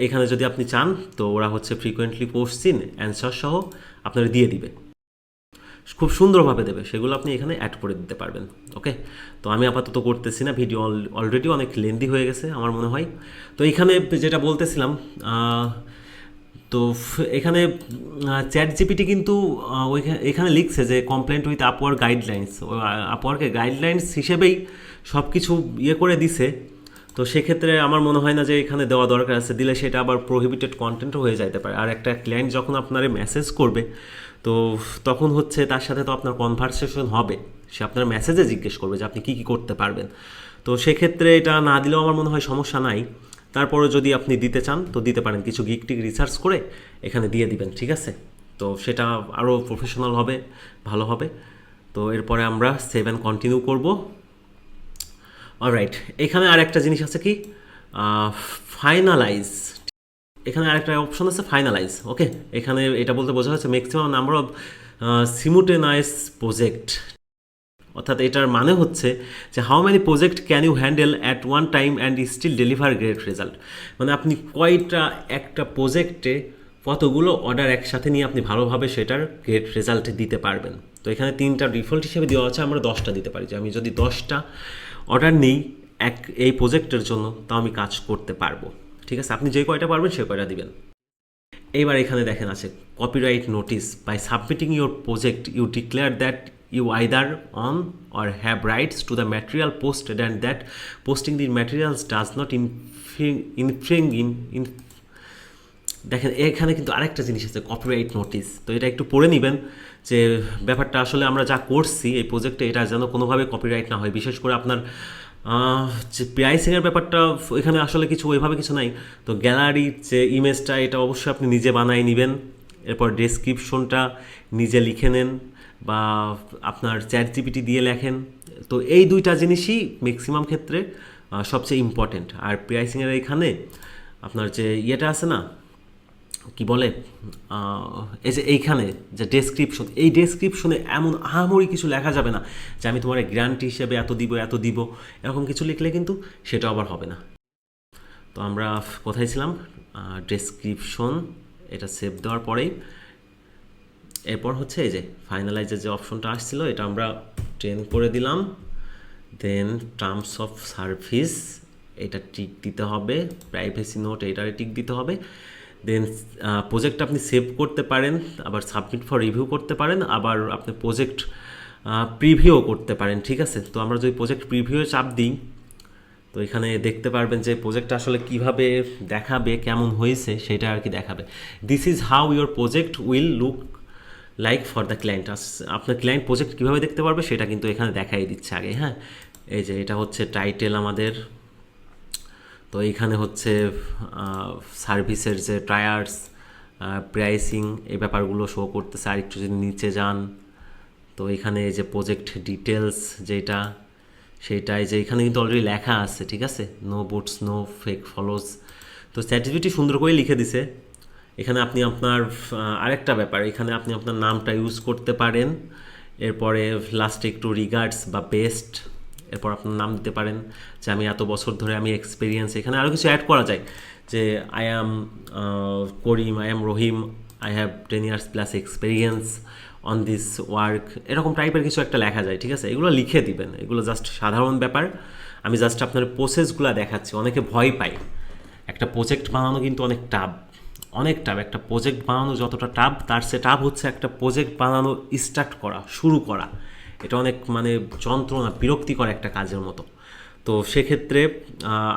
এখানে যদি আপনি চান, তো ওরা হচ্ছে ফ্রিকুয়েন্টলি কোশ্চিন অ্যান্সার সহ আপনারা দিয়ে দিবে, খুব সুন্দরভাবে দেবে, সেগুলো আপনি এখানে অ্যাড করে দিতে পারবেন। ওকে, তো আমি আপাতত করতেছি না, ভিডিও অলরেডি অনেক লেন্দি হয়ে গেছে আমার মনে হয়। তো এখানে যেটা বলতেছিলাম, তো এখানে ChatGPT কিন্তু এখানে লিখছে যে কমপ্লেন্ট উইথ আপওয়ার্ক গাইডলাইন্স, আপওয়ার্কের গাইডলাইন্স হিসেবেই সব কিছু করে দিছে। তো সেক্ষেত্রে আমার মনে হয় না যে এখানে দেওয়া দরকার আছে, দিলে সেটা আবার প্রহিবিটেড কন্টেন্টও হয়ে যেতে পারে। আর একটা ক্লায়েন্ট যখন আপনারে মেসেজ করবে, তো তখন হচ্ছে তার সাথে তো আপনার কনভারসেশন হবে, সে আপনার মেসেজে জিজ্ঞেস করবে যে আপনি কী কী করতে পারবেন। তো সেক্ষেত্রে এটা না দিলেও আমার মনে হয় সমস্যা নাই। তারপরে যদি আপনি দিতে চান তো দিতে পারেন, কিছু গিকটিক রিসার্চ করে এখানে দিয়ে দিবেন। ঠিক আছে, তো সেটা আরও প্রফেশনাল হবে, ভালো হবে। তো এরপরে আমরা 7 কন্টিনিউ করব। অলরাইট, এখানে আর একটা জিনিস আছে কি, ফাইনালাইজ। এখানে আরেকটা অপশন আছে ফাইনালাইজ। ওকে, এখানে এটা বলতে বোঝা যাচ্ছে maximum number of simultaneous project, অর্থাৎ এটার মানে হচ্ছে যে how many project can you handle at one time and still deliver great result. মানে আপনি কয়টা একটা প্রজেক্টে কতগুলো অর্ডার একসাথে নিয়ে আপনি ভালোভাবে সেটার গ্রেট রেজাল্ট দিতে পারবেন। তো এখানে 3টা ডিফল্ট হিসেবে দেওয়া আছে, আমরা 10টা দিতে পারি। যে আমি যদি 10টা অর্ডার নিই এই প্রজেক্টের জন্য তাও আমি কাজ করতে পারবো। ঠিক আছে, আপনি যে কয়টা পারবেন সে কয়টা দিবেন। এইবার এখানে দেখেন আছে copyright notice, by submitting your project you declare that you either own or have rights to the material posted and that posting the materials does not infringe in. দেখেন এখানে কিন্তু আরেকটা জিনিস আছে কপিরাইট নোটিস, তো এটা একটু পড়ে নেবেন যে ব্যাপারটা আসলে আমরা যা করছি এই প্রজেক্টে এটা যেন কোনোভাবে কপিরাইট না হয়। বিশেষ করে আপনার যে প্রাইসিংয়ের ব্যাপারটা এখানে আসলে কিছু ওইভাবে কিছু নাই। তো গ্যালারির যে ইমেজটা এটা অবশ্যই আপনি নিজে বানাই নেবেন, এরপর ডেসক্রিপশনটা নিজে লিখে নেন বা আপনার চ্যাট জিপিটি দিয়ে লেখেন। তো এই দুইটা জিনিসই ম্যাক্সিমাম ক্ষেত্রে সবচেয়ে ইম্পর্টেন্ট। আর প্রাইসিংয়ের এইখানে আপনার যে ইয়েটা আছে না, কি বলে, এই যে এইখানে যে ডেসক্রিপশন, এই ডেসক্রিপশনে এমন আহামরি কিছু লেখা যাবে না যে আমি তোমার গ্যারান্টি হিসেবে এত দিব, এরকম কিছু লিখলে কিন্তু সেটা আবার হবে না। তো আমরা কোথায় ছিলাম, ডেসক্রিপশন, এটা সেভ দেওয়ার পরেই এরপর হচ্ছে এই যে ফাইনালাইজের যে অপশনটা আসছিল এটা আমরা ট্রেন করে দিলাম। দেন টার্মস অফ সার্ভিস এটা টিক দিতে হবে, প্রাইভেসি নোট এটারে টিক দিতে হবে। দেন প্রজেক্ট আপনি সেভ করতে পারেন, আবার সাবমিট ফর রিভিউ করতে পারেন, আবার আপনি প্রজেক্ট প্রিভিউ করতে পারেন। ঠিক আছে, তো আমরা যদি প্রজেক্ট প্রিভিউ চাপ দিই তো এখানে দেখতে পারবেন যে প্রজেক্টটা আসলে কিভাবে দেখাবে, কেমন হয়েছে সেটা আর কি দেখাবে। This is how your project will look like for the client. আপনার ক্লায়েন্ট প্রজেক্ট কীভাবে দেখতে পারবে সেটা কিন্তু এখানে দেখাই দিচ্ছে আগে। হ্যাঁ, এই যে এটা হচ্ছে টাইটেল আমাদের, তো এইখানে হচ্ছে সার্ভিসের যে টায়ার্স, প্রাইসিং, এই ব্যাপারগুলো শো করতেছে। আর একটু যদি নিচে যান তো এখানে যে প্রজেক্ট ডিটেলস যেটা সেইটাই যে এখানে কিন্তু অলরেডি লেখা আছে। ঠিক আছে, no bots no fake follows. তো চ্যাটজিপিটি সুন্দর করে লিখে দিছে। এখানে আপনি আপনার আরেকটা ব্যাপার, এখানে আপনি আপনার নামটা ইউজ করতে পারেন, এরপরে লাস্টে একটু রিগার্ডস বা বেস্ট, এরপর আপনার নাম দিতে পারেন যে আমি এত বছর ধরে আমি এক্সপিরিয়েন্স, এখানে আরও কিছু অ্যাড করা যায় যে I am Karim, I am Rahim, I have 10 years plus experience on this work, এরকম টাইপের কিছু একটা লেখা যায়। ঠিক আছে, এগুলো লিখে দিবেন, এগুলো জাস্ট সাধারণ ব্যাপার। আমি জাস্ট আপনার প্রসেসগুলো দেখাচ্ছি। অনেকে ভয় পায়, একটা প্রজেক্ট বানানো কিন্তু অনেক টাফ, অনেক টাফ। একটা প্রজেক্ট বানানো যতটা টাফ তার সে টাফ হচ্ছে একটা প্রজেক্ট বানানো স্টার্ট করা, শুরু করা। এটা অনেক মানে যন্ত্রণা, বিরক্তিকর একটা কাজের মতো। তো সেক্ষেত্রে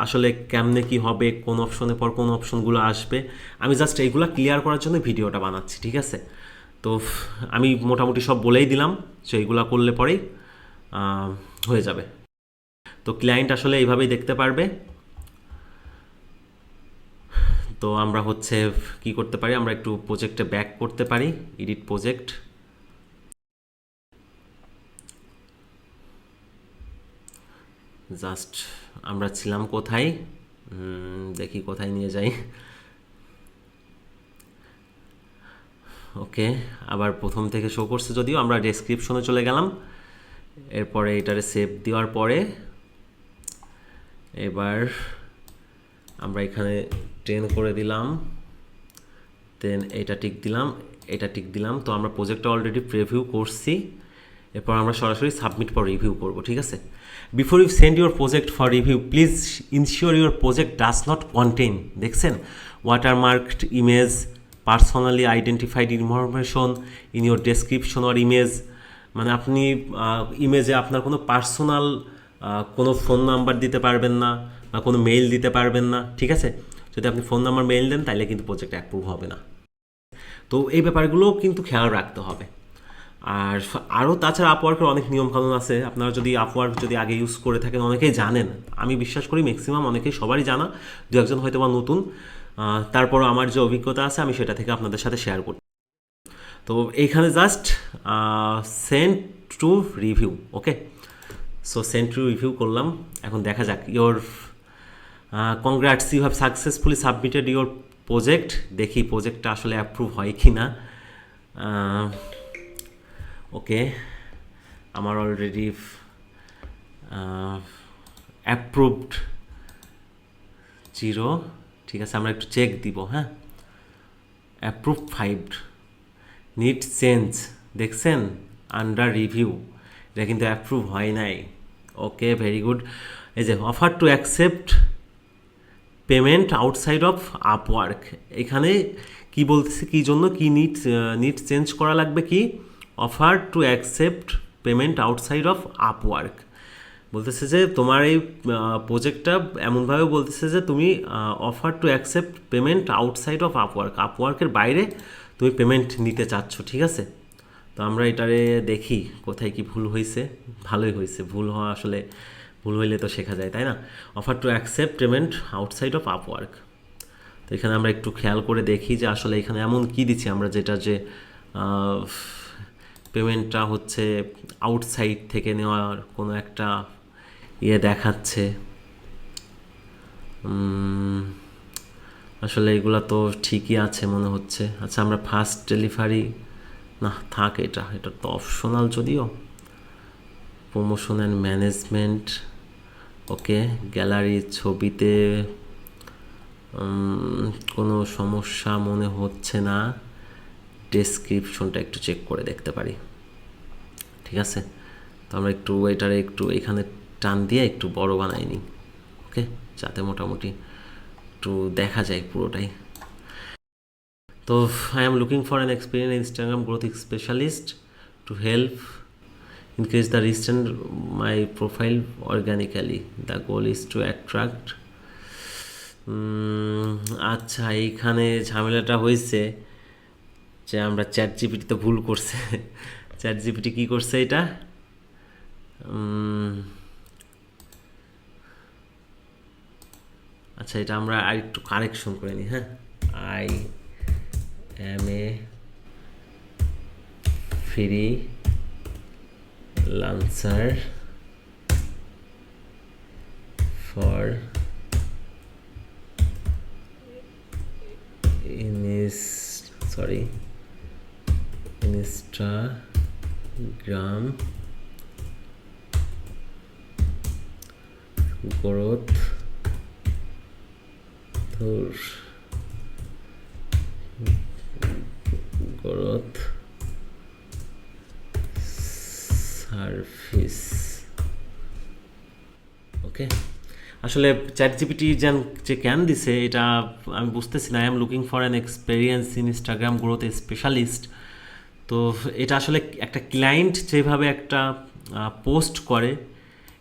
আসলে কেমনে কি হবে, কোন অপশনের পর কোন অপশনগুলো আসবে, আমি জাস্ট এইগুলো ক্লিয়ার করার জন্য ভিডিওটা বানাচ্ছি। ঠিক আছে, তো আমি মোটামুটি সব বলেই দিলাম যে এইগুলো করলে পরেই হয়ে যাবে। তো ক্লায়েন্ট আসলে এইভাবেই দেখতে পারবে। তো আমরা হচ্ছে কি করতে পারি, আমরা একটু প্রজেক্টে ব্যাক করতে পারি, এডিট প্রজেক্ট। জাস্ট আমরা ছিলাম কোথায়, দেখি কোথায় নিয়ে যাই। ওকে, আবার প্রথম থেকে শো করছে, যদিও আমরা ডেসক্রিপশনে চলে গেলাম। এরপরে এটারে সেভ দেওয়ার পরে এবার আমরা এখানে ট্রেন করে দিলাম, দেন এটা টিক দিলাম, এটা টিক দিলাম। তো আমরা প্রজেক্টটা অলরেডি প্রিভিউ করছি, এরপর আমরা সরাসরি সাবমিট ফর রিভিউ করব। ঠিক আছে, before you send your project for review please ensure your project does not contain, দেখছেন, watermarked image, personally identified information in your description or image. মানে আপনি ইমেজে আপনার কোনো পার্সোনাল কোনো ফোন নাম্বার দিতে পারবেন না বা কোনো মেইল দিতে পারবেন না। ঠিক আছে, যদি আপনি ফোন নাম্বার মেইল দেন তাহলে কিন্তু প্রজেক্ট অ্যাপ্রুভ হবে না। তো এই ব্যাপারগুলোও কিন্তু খেয়াল রাখতে হবে। আর আরও তাছাড়া আপওয়ার্কের অনেক নিয়মকানুন আছে। আপনারা যদি আপওয়ার্ক যদি আগে ইউজ করে থাকেন, অনেকেই জানেন, আমি বিশ্বাস করি ম্যাক্সিমাম অনেকেই, সবারই জানা, দু একজন হয়তো বা নতুন। তারপরও আমার যে অভিজ্ঞতা আছে আমি সেটা থেকে আপনাদের সাথে শেয়ার করি। তো এইখানে just send to review. Okay, so send to review করলাম। এখন দেখা যাক, your congrats, you have successfully submitted your project. দেখি প্রজেক্টটা আসলে অ্যাপ্রুভ হয় কি না। ওকে, আমার অলরেডি অ্যাপ্রুভড 0। ঠিক আছে, আমরা একটু চেক দিব। হ্যাঁ, অ্যাপ্রুভ 5, নিড চেঞ্জ, দেখছেন, আন্ডার রিভিউ, এটা কিন্তু অ্যাপ্রুভ হয় নাই। ওকে, ভেরি গুড। এই যে offer to accept payment outside of Upwork, এখানে কি বলতেছে, কি জন্য, কি নিড চেঞ্জ করা লাগবে, কি offer to accept payment outside of Upwork. বলতেছে যে তোমার এই প্রজেক্টটা এমনভাবে বলতেছে যে তুমি offer to accept payment outside of Upwork, আপওয়ার্কের বাইরে তুমি পেমেন্ট নিতে চাচ্ছ, ঠিক আছে। তো আমরা এটারে দেখি কোথায় কি ভুল হয়েছে। ভালোই হয়েছে, ভুল হওয়া আসলে, ভুল হইলে তো শেখা যায়, তাই না। Offer to accept payment outside of Upwork. তো এখানে আমরা একটু খেয়াল করে দেখি যে আসলে এখানে এমন কি দিচ্ছি আমরা, যেটা যে পেমেন্টটা হচ্ছে আউটসাইড থেকে নেওয়ার কোনো একটা ইয়ে দেখাচ্ছে। আসলে এগুলা তো ঠিকই আছে মনে হচ্ছে। আচ্ছা, আমরা ফার্স্ট ডেলিভারি, না থাক, এটা তো অপশনাল যদিও। Promotion and management, okay. Gallery, ছবিতে কোনো সমস্যা মনে হচ্ছে না। ডেসক্রিপশনটা একটু চেক করে দেখতে পারি, ঠিক আছে। তো আমরা একটু এটারে একটু এখানে টান দিয়ে একটু বড় বানাই নিই, ওকে, যাতে মোটামুটি একটু দেখা যায় পুরোটাই। তো I am looking for an experience Instagram growth specialist to help increase the reach and my profile organically. The goal is to attract আচ্ছা, এইখানে ঝামেলাটা হয়েছে যে আমরা চ্যাট জিপিটিতে ভুল করছে। চ্যাট জিপিটি কী করছে এটা, আচ্ছা এটা আমরা আর একটু কারেকশন করে নিই। হ্যাঁ, I am a freelancer for Instagram growth service, okay. আসলে চ্যাট জিপিটি যে ক্যান দিছে এটা আমি বুঝতেছি না। I am looking for an experience in Instagram growth specialist. তো এটা আসলে একটা ক্লায়েন্ট যেভাবে একটা পোস্ট করে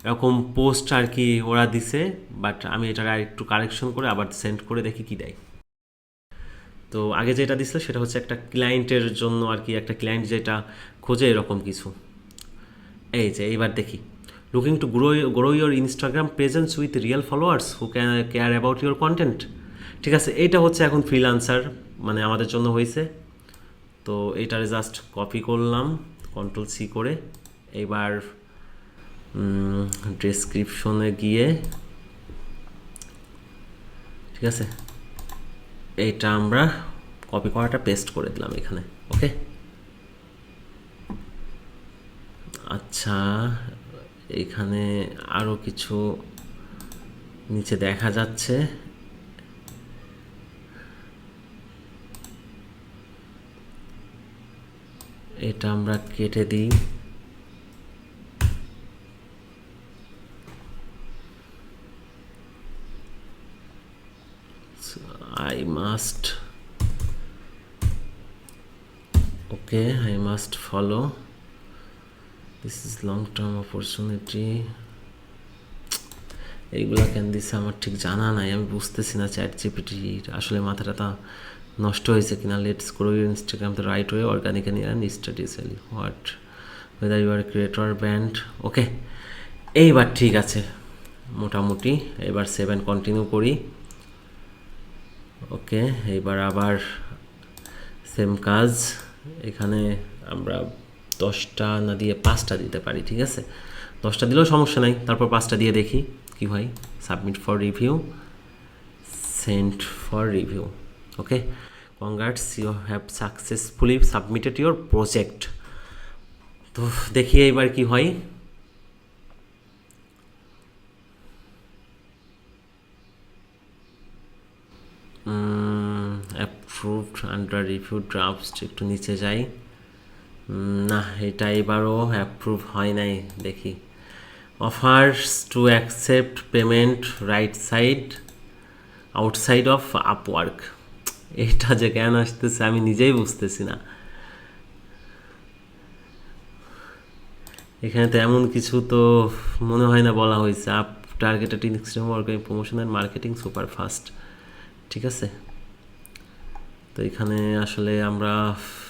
এরকম পোস্ট আর কি ওরা দিছে, বাট আমি এটা আর একটু কারেকশন করে আবার সেন্ড করে দেখি কি দেয়। তো আগে যেটা দিছিল সেটা হচ্ছে একটা ক্লায়েন্টের জন্য আর কি, একটা ক্লায়েন্ট যেটা খোঁজে এরকম কিছু। এই যে এইবার দেখি, looking to grow your Instagram presence with real followers who can care about your content. ঠিক আছে, এইটা হচ্ছে এখন ফ্রিল্যান্সার মানে আমাদের জন্য হয়েছে। তো এইটারে জাস্ট কপি করলাম Ctrl+C করে। এবার ডেসক্রিপশনে গিয়ে, ঠিক আছে, এইটা আমরা কপি করাটা পেস্ট করে দিলাম এখানে, ওকে। আচ্ছা, এখানে আরও কিছু নিচে দেখা যাচ্ছে। এটা আমরা কেটে দিই। I must follow. This is long-term opportunity. এইগুলা কেন দিছে আমার ঠিক জানা নাই, আমি বুঝতেছি না চ্যাট জিপিটি আসলে মাথাটা নষ্ট হয়েছে কিনা। Let's grow your Instagram the right way organically and strategically what whether you are creator brand, okay. এইবার ঠিক আছে মোটামুটি। এবার 7 কন্টিনিউ করি, ওকে। এইবার আবার সেম কাজ, এখানে আমরা 10টা না দিয়ে 5টা দিতে পারি, ঠিক আছে। 10টা দিলেও সমস্যা নাই, তারপর 5টা দিয়ে দেখি কি হয়। Submit for review, send for review, okay. Congrats, you have successfully submitted your project. তো দেখি এইবার কি হয়। অ্যাপ্রুভড আন্ডার রিভিউ ড্রাফট, একটু নিচে যাই। না, এটা এবারও অ্যাপ্রুভ হয় নাই, দেখি offers two accept payment right side outside of Upwork. এটা যে কেন আসতেছে আমি নিজেই বুঝতেছি না। এখানে তো এমন কিছু তো মনে হয় না বলা হয়েছে। Up targeted Instagram organic promotion and marketing super fast, ঠিক আছে। তো এখানে আসলে আমরা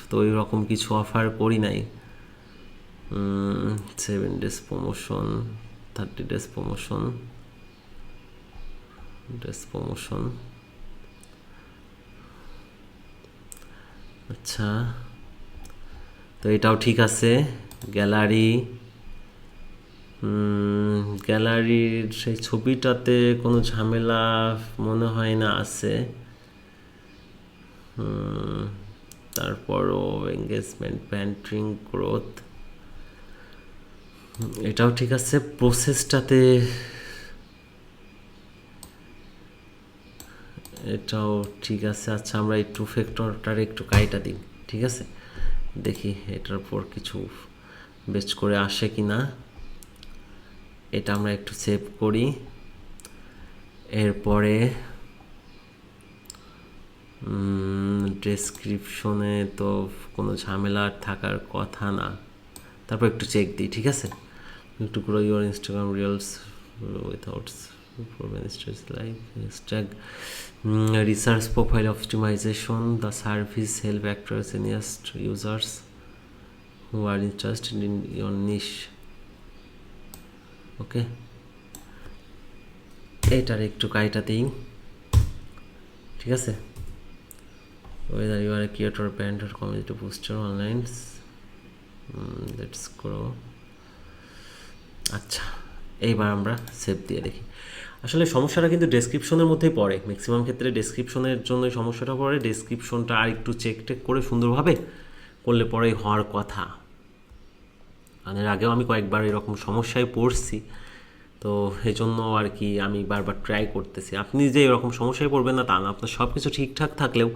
তো ওই রকম কিছু অফার করি নাই। 7 days প্রমোশন, 30 days প্রমোশন, আচ্ছা। তো এটাও ঠিক আছে। গ্যালারির সেই ছবিটাতে কোনো ঝামেলা মনে হয় না আছে। তারপরও এঙ্গেজমেন্ট, প্যান্ট্রিং, গ্রোথ, এটাও ঠিক আছে। প্রসেসটাতে এটাও ঠিক আছে। আচ্ছা, আমরা এই টু ফ্যাক্টরটার একটু কাইটা দিই, ঠিক আছে। দেখি এটার উপর কিছু বেচ করে আসে কি না। এটা আমরা একটু সেভ করি। এরপরে ডেসক্রিপশনে তো কোনো ঝামেলা থাকার কথা না। তারপর একটু চেক দিই, ঠিক আছে। একটু grow your Instagram reels without like hashtag research profile optimization. The service help actors and users who are interested in your niche. ওকে, এইটার একটু কাইটা দিই, ঠিক আছে। whether you are a creator, brand or community booster online, let's grow. আচ্ছা, এইবার আমরা save দিয়ে দেখি। আসলে সমস্যাটা কিন্তু ডেসক্রিপশনের মধ্যেই পড়ে। ম্যাক্সিমাম ক্ষেত্রে ডেসক্রিপশনের জন্য সমস্যাটা পড়ে। ডেসক্রিপশনটা আর একটু চেক করে সুন্দরভাবে করলে পরেই হওয়ার কথা। এর আগেও আমি কয়েকবার এরকম সমস্যায় পড়ছি, তো এই জন্য আর কি আমি বারবার ট্রাই করতেছি। আপনি যে এরকম সমস্যায় পড়বেন না তা না, আপনার সব কিছু ঠিকঠাক থাকলেও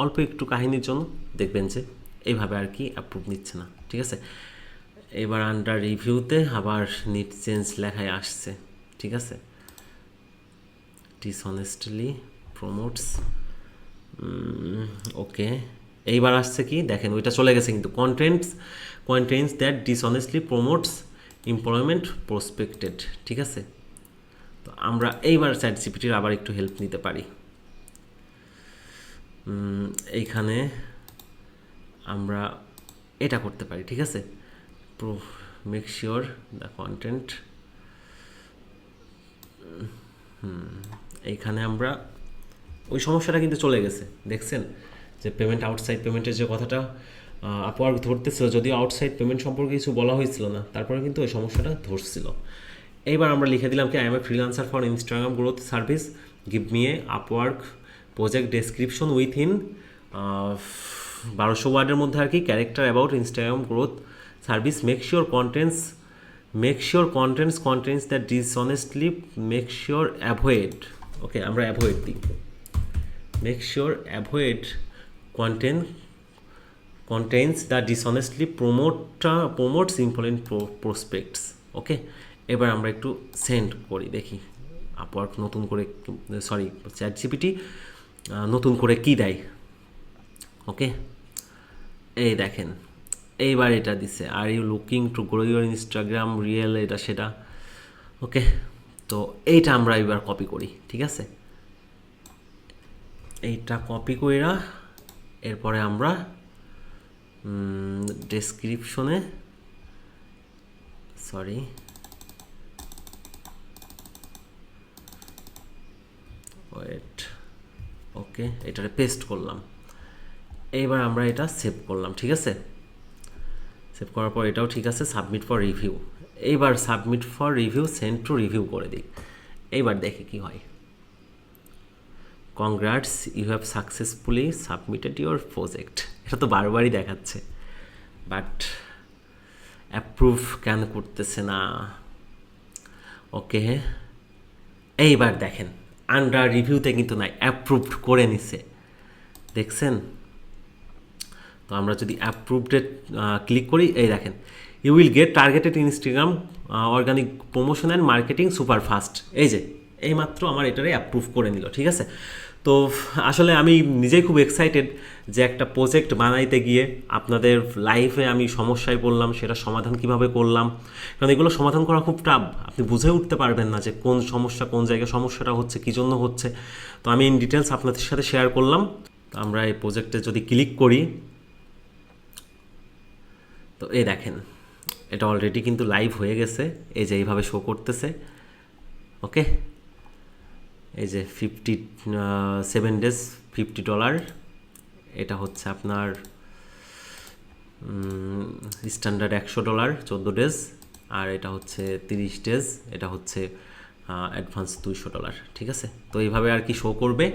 অল্প একটু কাহিনীর জন্য দেখবেন যে এইভাবে আর কি অ্যাপ্রুভ নিচ্ছে না, ঠিক আছে। এবার আন্ডার রিভিউতে আবার নিট চেঞ্জ লেখায় আসছে, ঠিক আছে। Dishonestly promotes, okay. এইবার আসছে কি দেখেন, ওইটা চলে গেছে কিন্তু contents that dishonestly promotes employment prospected, ঠিক আছে। তো আমরা এইবার চ্যাটজিপিটির আবার একটু হেল্প নিতে পারি। এইখানে আমরা এটা করতে পারি, ঠিক আছে। মেক শিওর দ্য কন্টেন্ট, এইখানে আমরা ওই সমস্যাটা কিন্তু চলে গেছে। দেখছেন যে পেমেন্ট আউটসাইড পেমেন্টের যে কথাটা আপওয়ার্ক ধরতেছিল, যদিও আউটসাইড পেমেন্ট সম্পর্কে কিছু বলা হয়েছিল না, তারপরে কিন্তু ওই সমস্যাটা ধরছিল। এইবার আমরা লিখে দিলাম কি, I am a freelancer for Instagram growth service, give me a Upwork project description within 1200 ওয়ার্ডের মধ্যে আর কি, character about Instagram growth service, make sure contents that dishonestly, make sure avoid, okay আমরা অ্যাভয়েড দিই, make sure avoid contains that dishonestly promotes important prospects, okay. এবার আমরা একটু send করি, দেখি আপওয়ার্ক নতুন করে, সরি চ্যাটজিপিটি নতুন করে কি দেয়, ওকে। এই দেখেন এইবার এটা দিছে, are you looking to grow your Instagram reel, এটা সেটা, ওকে। তো এইটা আমরা এবার কপি করি, ঠিক আছে। এইটা কপি কইরা এরপরে আমরা ডেসক্রিপশনে, সরি ওয়েট, ওকে, এটারে পেস্ট করলাম। এইবার আমরা এটা সেভ করলাম, ঠিক আছে। সেভ করার পর এটাও ঠিক আছে, সাবমিট ফর রিভিউ। এইবার submit for review, send to review করে দিই। এইবার দেখি কি হয়। Congrats, you have successfully submitted your project. এটা তো বারবারই দেখাচ্ছে, বাট অ্যাপ্রুভ কেন করতেছে না, ওকে। এইবার দেখেন আন্ডার রিভিউতে কিন্তু নাই, অ্যাপ্রুভড করে নিছে, দেখছেন। তো আমরা যদি অ্যাপ্রুভডে ক্লিক করি, এই দেখেন you will get targeted Instagram organic promotion and marketing super fast. এই যে এইমাত্র আমার এটারে অ্যাপ্রুভ করে নিল, ঠিক আছে। তো আসলে আমি নিজেই খুব এক্সাইটেড যে একটা প্রজেক্ট বানাইতে গিয়ে আপনাদের লাইফে আমি সমস্যায় পড়লাম, সেটা সমাধান কিভাবে করলাম, কারণ এগুলো সমাধান করা খুব টাফ, আপনি বুঝে উঠতে পারবেন না যে কোন সমস্যা, কোন জায়গায় সমস্যাটা হচ্ছে, কী জন্য হচ্ছে। তো আমি ইন ডিটেলস আপনাদের সাথে শেয়ার করলাম। তো আমরা এই প্রজেক্টে যদি ক্লিক করি, তো এই দেখেন এটা অলরেডি কিন্তু লাইভ হয়ে গেছে, এই যে এইভাবে শো করতেছে। ওকে, এই যে 57 ডেজ $50, এটা হচ্ছে আপনার স্ট্যান্ডার্ড $100 14 ডেজ, আর এটা হচ্ছে 30 ডেজ, এটা হচ্ছে অ্যাডভান্স $200, ঠিক আছে। তো এইভাবে আর কি শো করবে।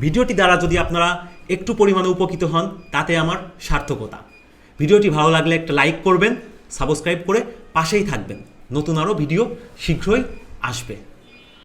ভিডিওটি দ্বারা যদি আপনারা একটু পরিমাণে উপকৃত হন তাতে আমার সার্থকতা। ভিডিওটি ভালো লাগলে একটা লাইক করবেন, সাবস্ক্রাইব করে পাশেই থাকবেন, নতুন আরও ভিডিও শীঘ্রই আসবে।